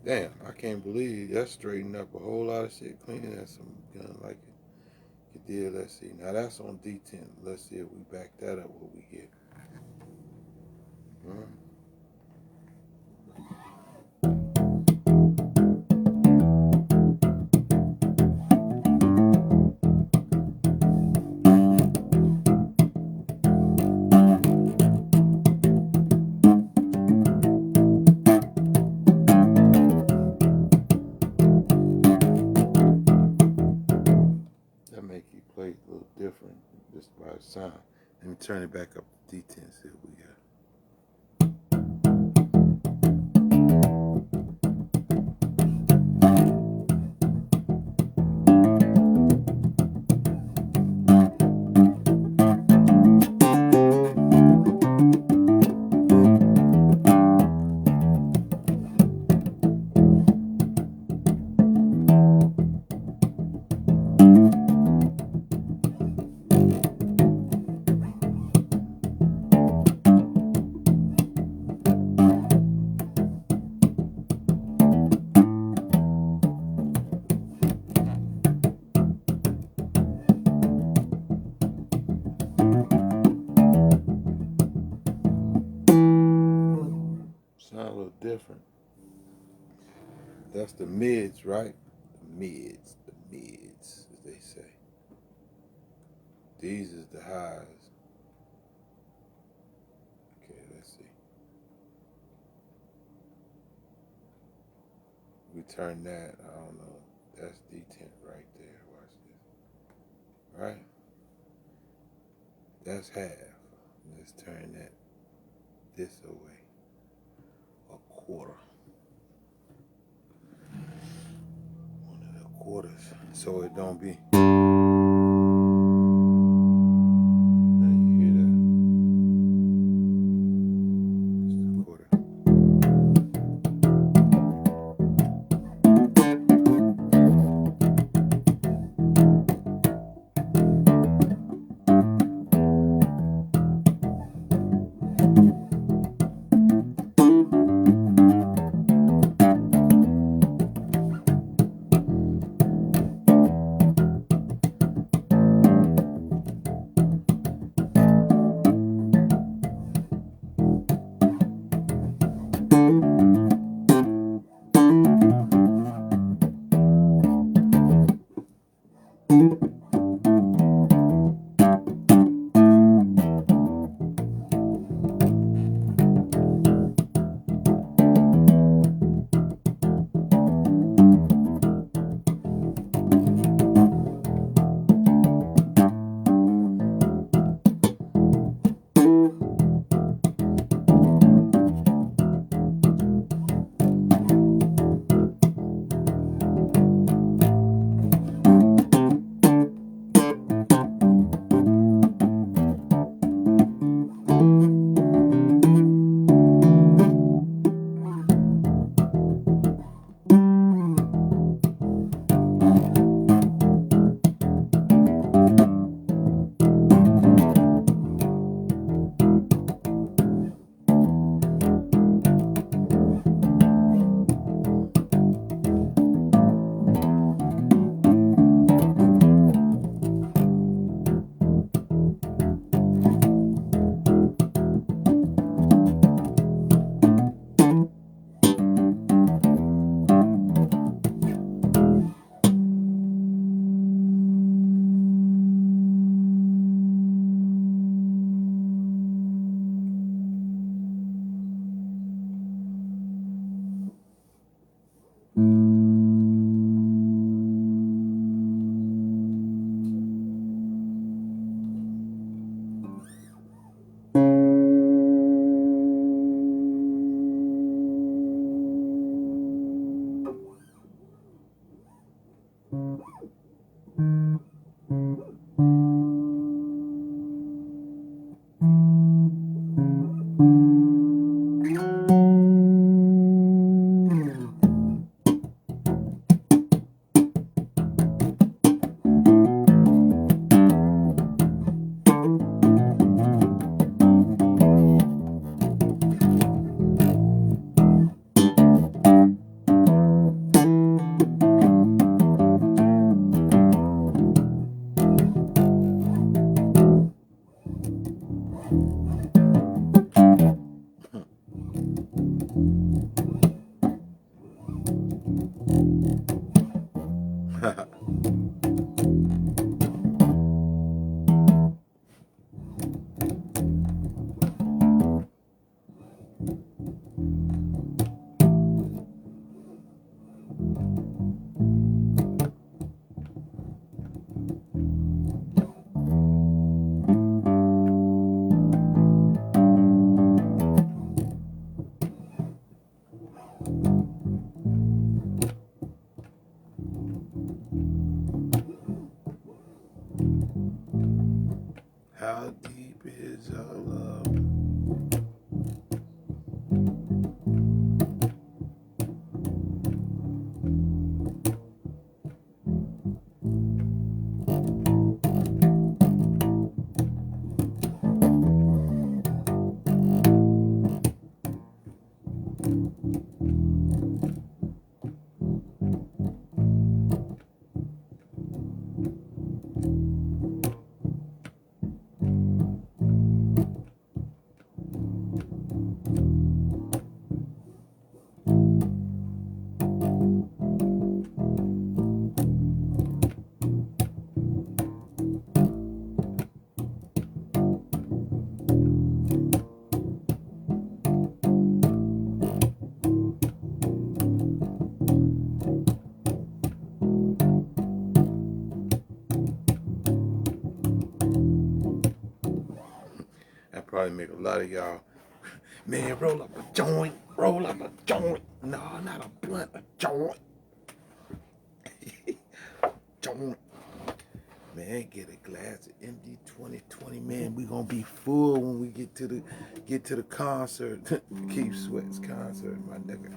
Damn, I can't believe that straightened up a whole lot of shit, cleaning that some gun like it did. Let's see. Now that's on D10. Let's see if we back that up, what we get. That make you play a little different just by the sound. Let me turn it back up to D10, see what we got. Sound a little different. That's the mids, right? The mids, as they say. These is the highs. Okay, let's see. We turn that, I don't know. That's D10 right there. Watch this. Right? That's half. Let's turn that this away. A quarter. One of the quarters. So it don't be. Now you hear that? Just a quarter. That probably make a lot of y'all, man, roll up a joint, roll up a joint. No, not a blunt, a joint. Joint. Man, get a glass of MD 2020, man. We gonna be full when we get to the concert. Keep Sweat's concert, my nigga.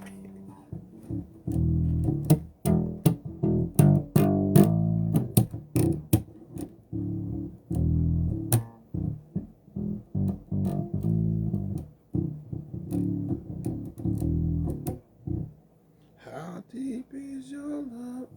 How deep is your love?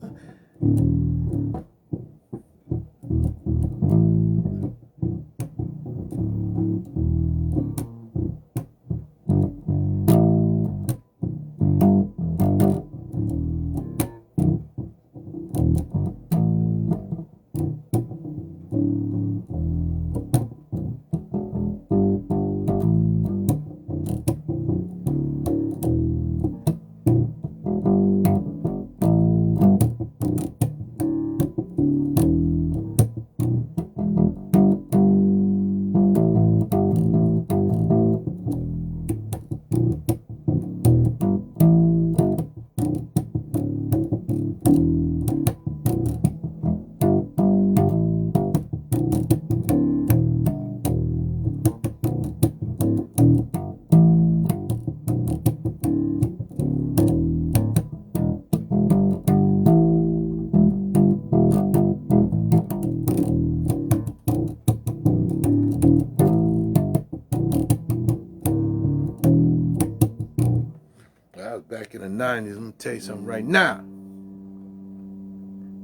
I was back in the 90s. Let me tell you something right now.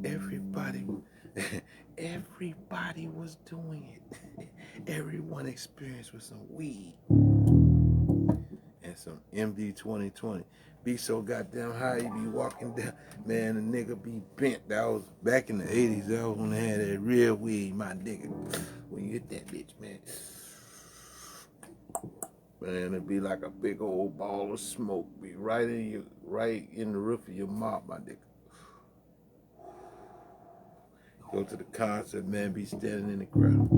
Everybody was doing it. Everyone experienced with some weed and some MD 2020. Be so goddamn high, you be walking down, man, the nigga be bent. That was back in the 80s. That was when they had that real weed, my nigga. When you hit that bitch, man. Man, it'd be like a big old ball of smoke. Be right in the roof of your mouth, my nigga. Go to the concert, man, be standing in the crowd.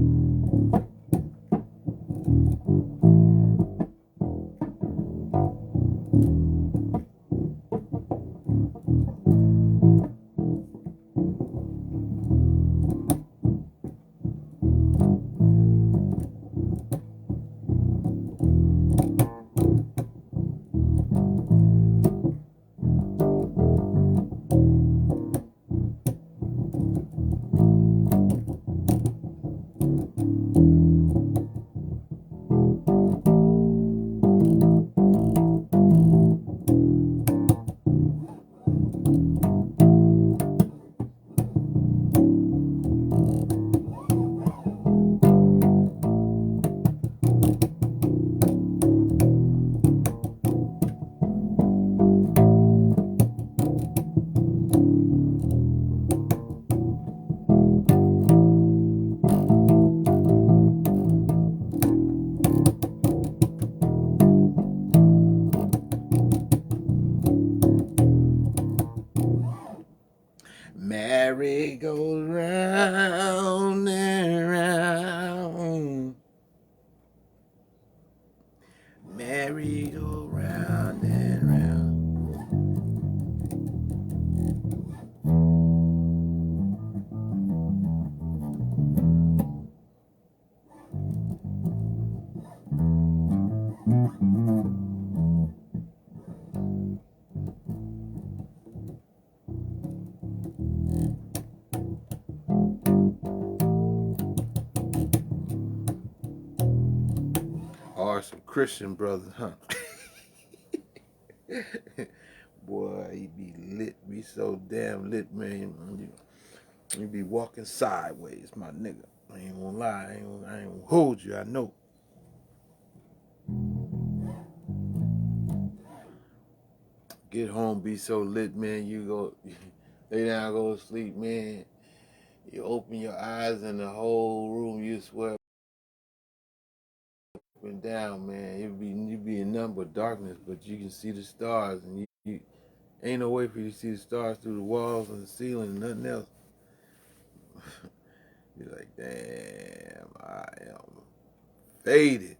Merry goes round and round. Merry go round and round. Or some Christian brothers, huh? Boy, he be lit, be so damn lit, man. You be walking sideways, my nigga. I ain't gonna lie, I ain't gonna hold you, I know. Get home, be so lit, man. You go lay down, go to sleep, man. You open your eyes and the whole room, you swear up and down, man. You be in nothing but darkness, but you can see the stars, and you ain't no way for you to see the stars through the walls and the ceiling and nothing else. You're like, damn, I am faded.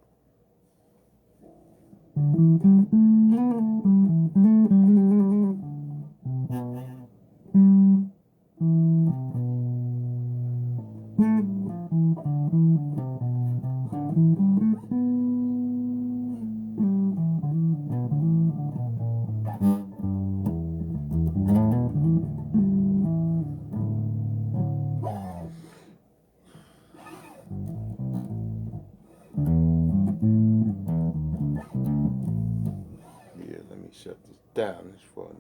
Yeah, let me shut this down. It's for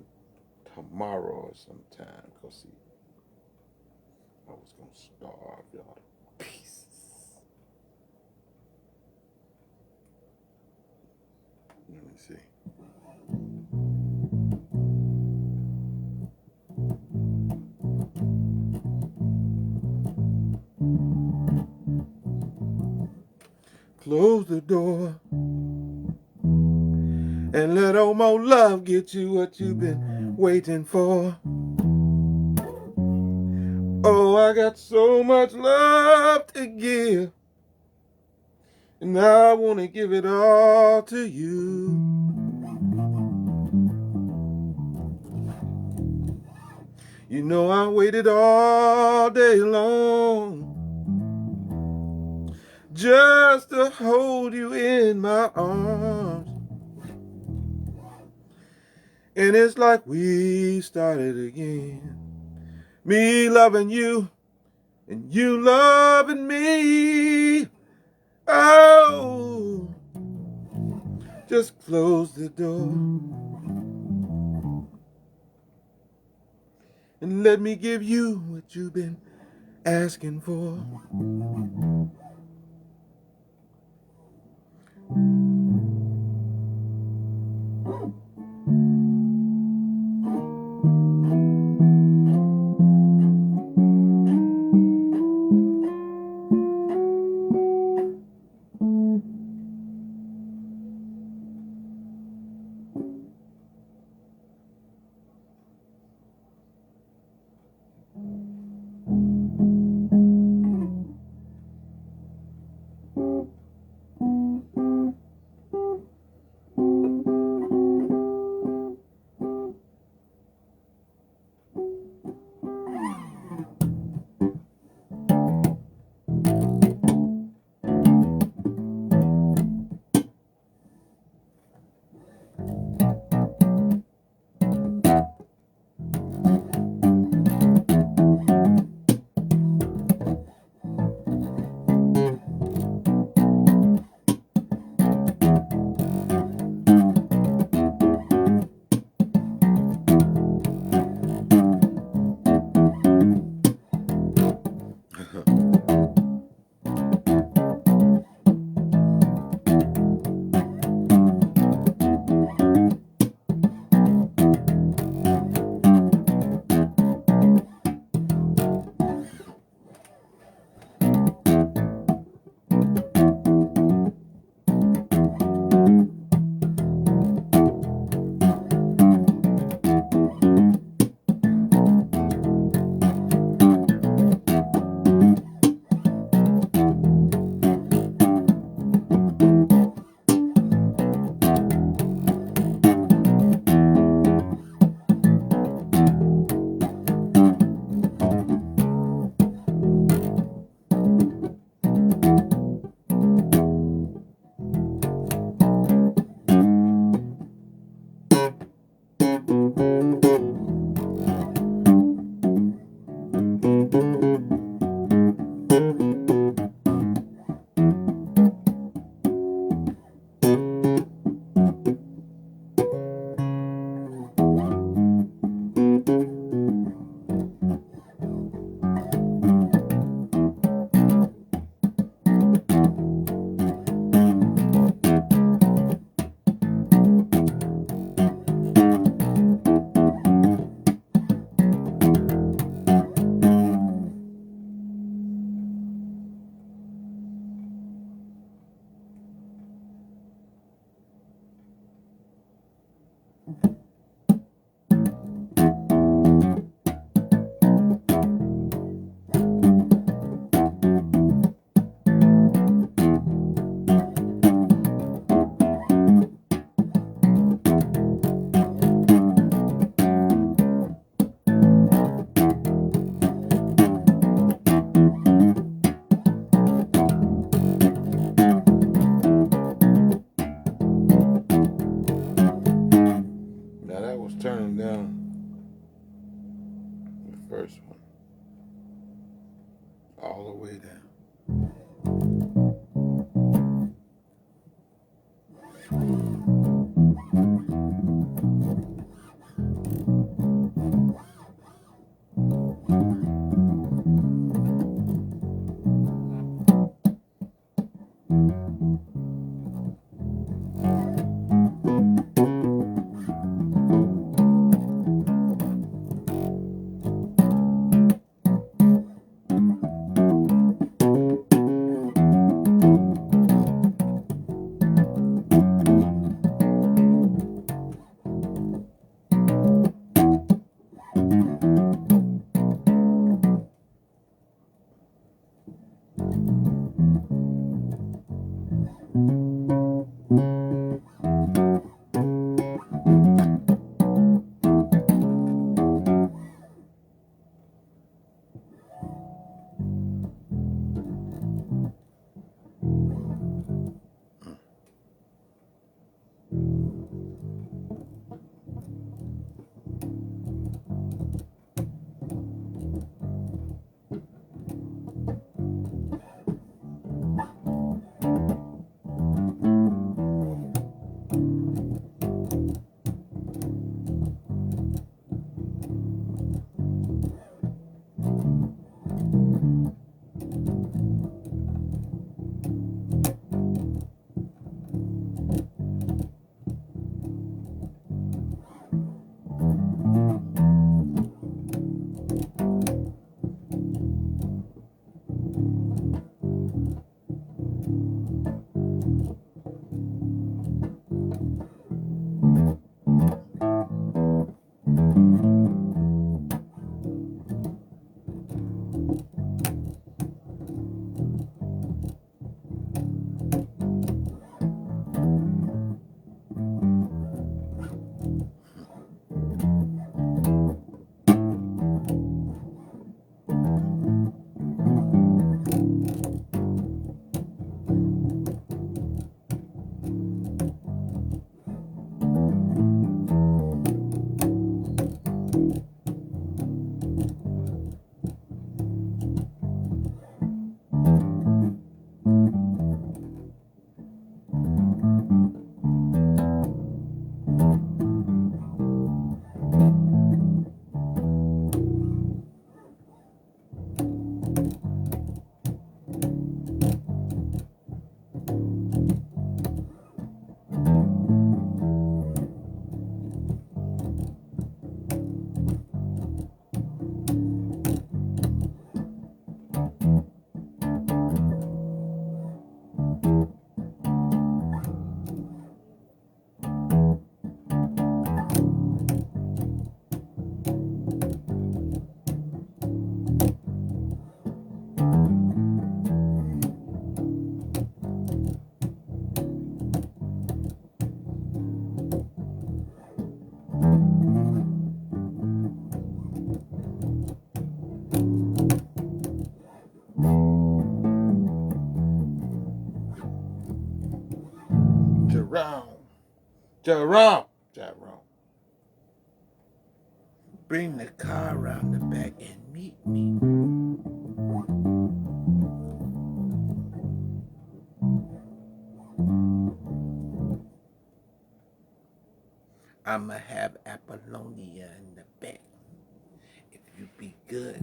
tomorrow or sometime. Cause see, I was gonna starve y'all to pieces. Let me see. Close the door and let old Mo Love get you what you've been waiting for. Oh, I got so much love to give, and I want to give it all to you. You know I waited all day long just to hold you in my arms. And it's like we started again. Me loving you and you loving me. Oh, just close the door and let me give you what you've been asking for. turning down the first one all the way down. Jerome. Bring the car around the back and meet me. I'ma have Apollonia in the back. If you be good,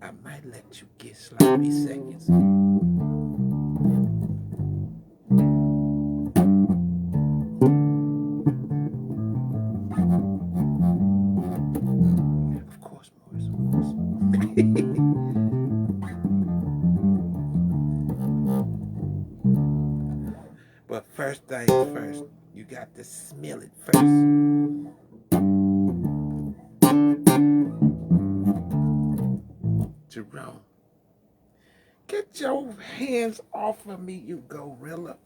I might let you get sloppy seconds. Of course, Morris, of course. But first things first, you got to smell it first. Jerome, get your hands off of me, you gorilla.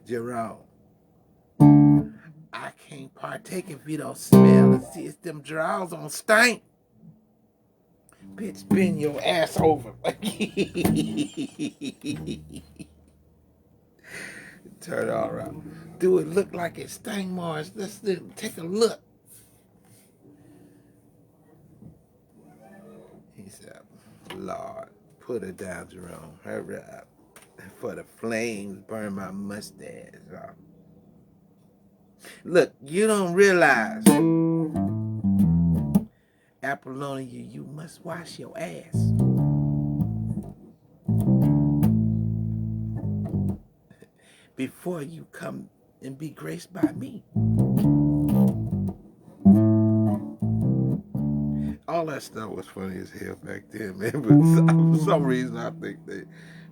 Jerome, I can't partake if you don't smell and see it's them draws on Stank. Bitch, bend your ass over. Turn it all around. Do it look like it Stank Mars? Let's take a look. He said, Lord, put her down, Jerome. Hurry up. For the flames burn my mustache off. Look, you don't realize, Apollonia, you must wash your ass. Before you come and be graced by me. All that stuff was funny as hell back then, man. But for some reason, I think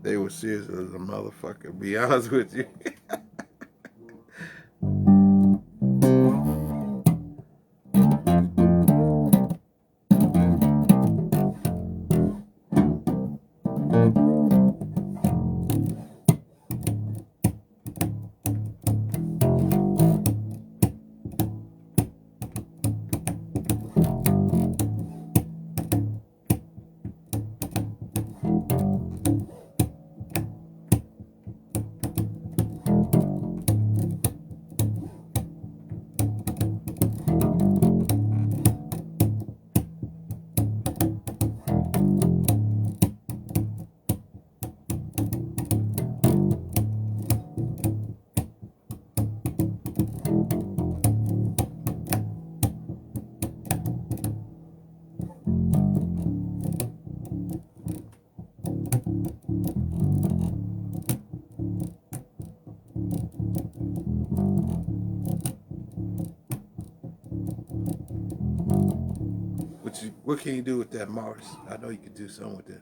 they were serious as a motherfucker, be honest with you. What can you do with that, Morris? I know you could do something with that.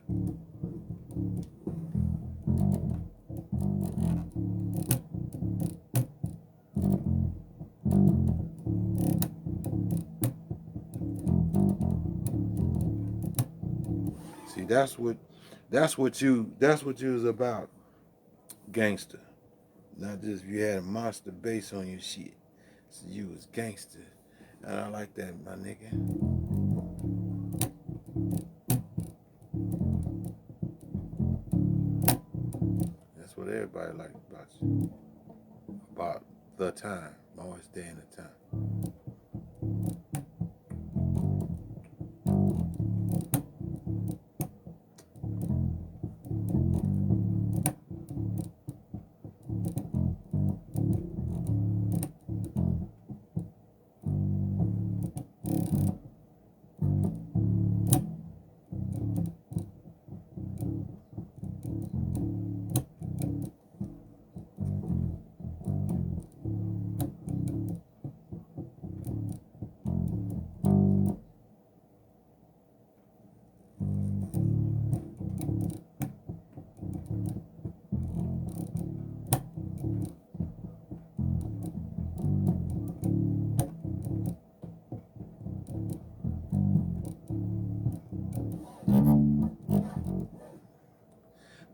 See, that's what you was about, gangster. Not just you had a monster bass on your shit. So you was gangster. And I like that, my nigga. That's what everybody liked about you. About the time. Always day and the time.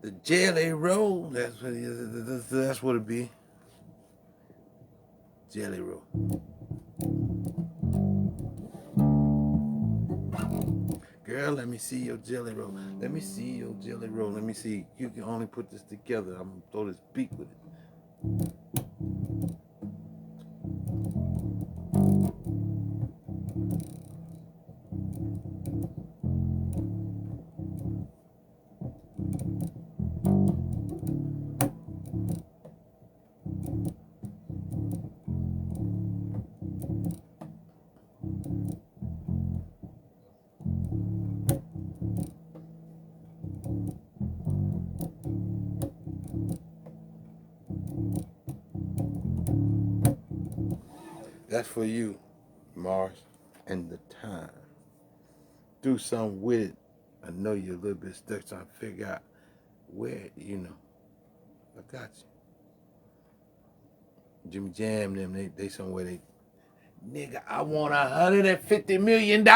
The jelly roll, that's what it be. Jelly roll. Girl, let me see your jelly roll. Let me see your jelly roll. Let me see. You can only put this together. I'm gonna throw this beat with it. That's for you, Mars, and the time. Do something with it. I know you're a little bit stuck trying to figure out where, I got you. Jimmy Jam them, they somewhere nigga, I want $150 million.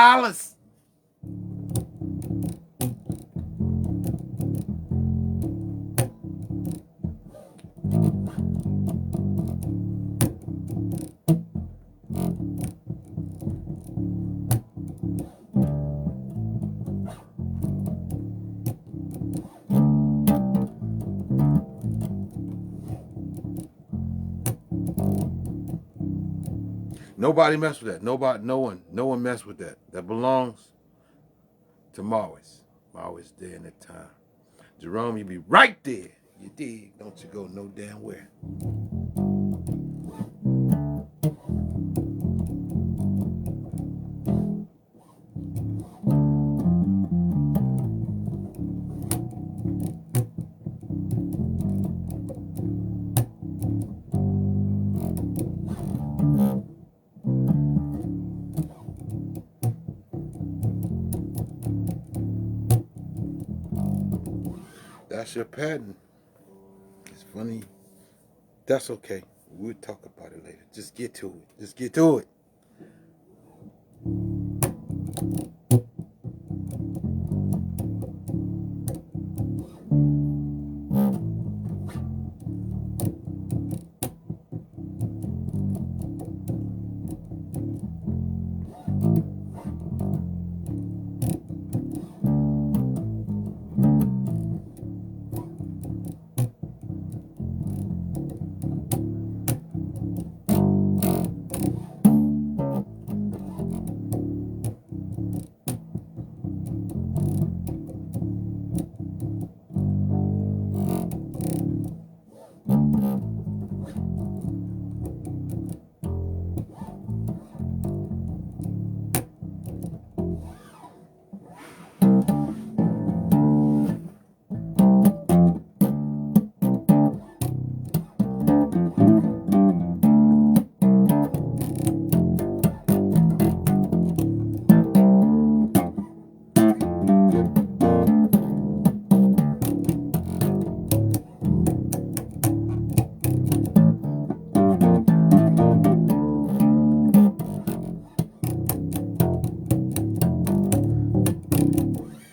Nobody mess with that. Nobody, no one mess with that. That belongs to Maurice. Maurice there in that time. Jerome, you be right there. You dig? Don't you go no damn where. That's your pattern. It's funny. That's okay. We'll talk about it later. Just get to it. Just get to it.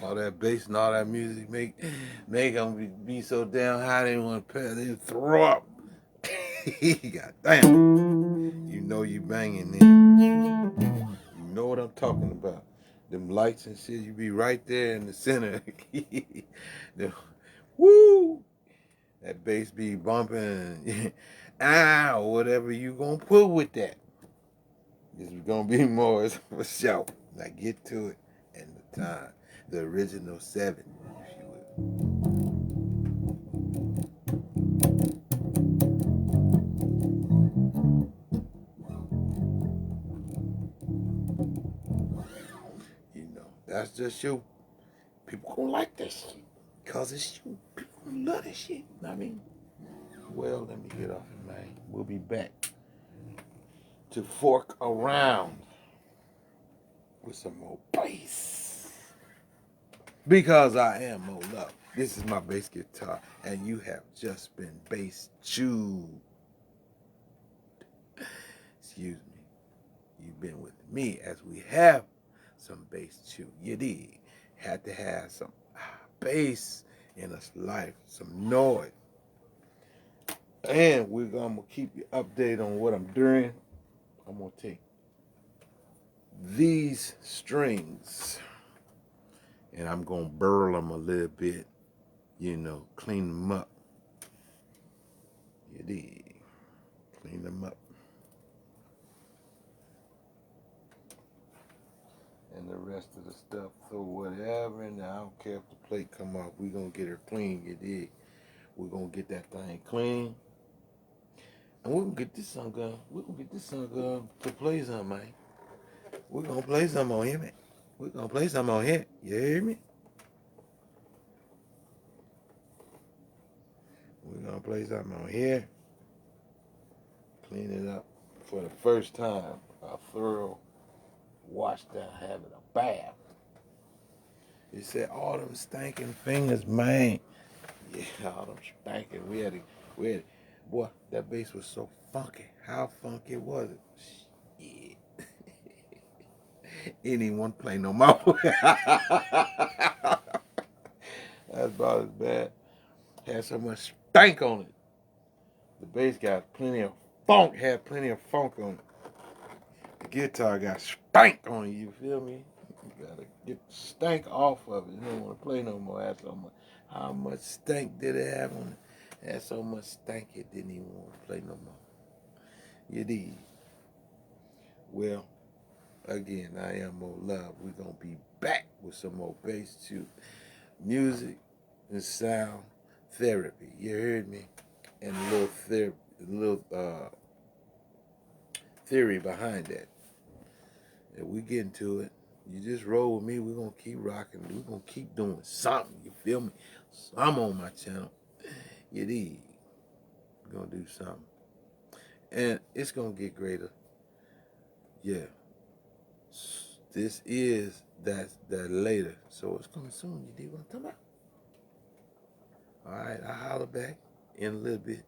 All that bass and all that music make them be so damn high they want to pass. They throw up. God damn. You know you banging then. You know what I'm talking about. Them lights and shit, you be right there in the center. Woo! That bass be bumping. Whatever you gonna put with that. It's gonna be more for sure. Now get to it and the time. The original 7, if you will. You know, that's just you. People gonna like that shit. Cause it's you. People gonna love that shit. I mean, well, let me get off it, man. We'll be back to fork around with some more bass. Because I am Mo Love. This is my bass guitar, and you have just been bass chewed. Excuse me. You've been with me as we have some bass chew. You did. Had to have some bass in us life, some noise. And we're gonna keep you updated on what I'm doing. I'm gonna take these strings and I'm gonna burl them a little bit, you know, clean them up. You did. Clean them up. And the rest of the stuff, so whatever, and I don't care if the plate come off, we gonna get her clean, you dig? We're gonna get that thing clean. And we're gonna get this song going. We're gonna get this song going to play some, man. We're gonna play some on here, man. We're gonna play some on here. You hear me? We're gonna play something on here. Clean it up for the first time. A thorough wash down, having a bath. He said, all them stinking fingers, man. Yeah, all them stinking. We had to, boy, that bass was so funky. How funky was it? Shit. It didn't even want to play no more. That's about as bad. Had so much stank on it. The bass got plenty of funk, had plenty of funk on it. The guitar got stank on it, you feel me? You gotta get the stank off of it. You don't want to play no more. That's so much. How much stank did it have on it? It had so much stank it didn't even want to play no more. You did. Well, again, I am More Love. We're going to be back with some more bass too. Music and sound therapy. You heard me? And a little theory behind that. And we get into it. You just roll with me. We're going to keep rocking. We're going to keep doing something. You feel me? So I'm on my channel. You dig? We're going to do something. And it's going to get greater. Yeah. This is that later. So it's coming soon. You dig what I'm talking about? All right. I'll holler back in a little bit.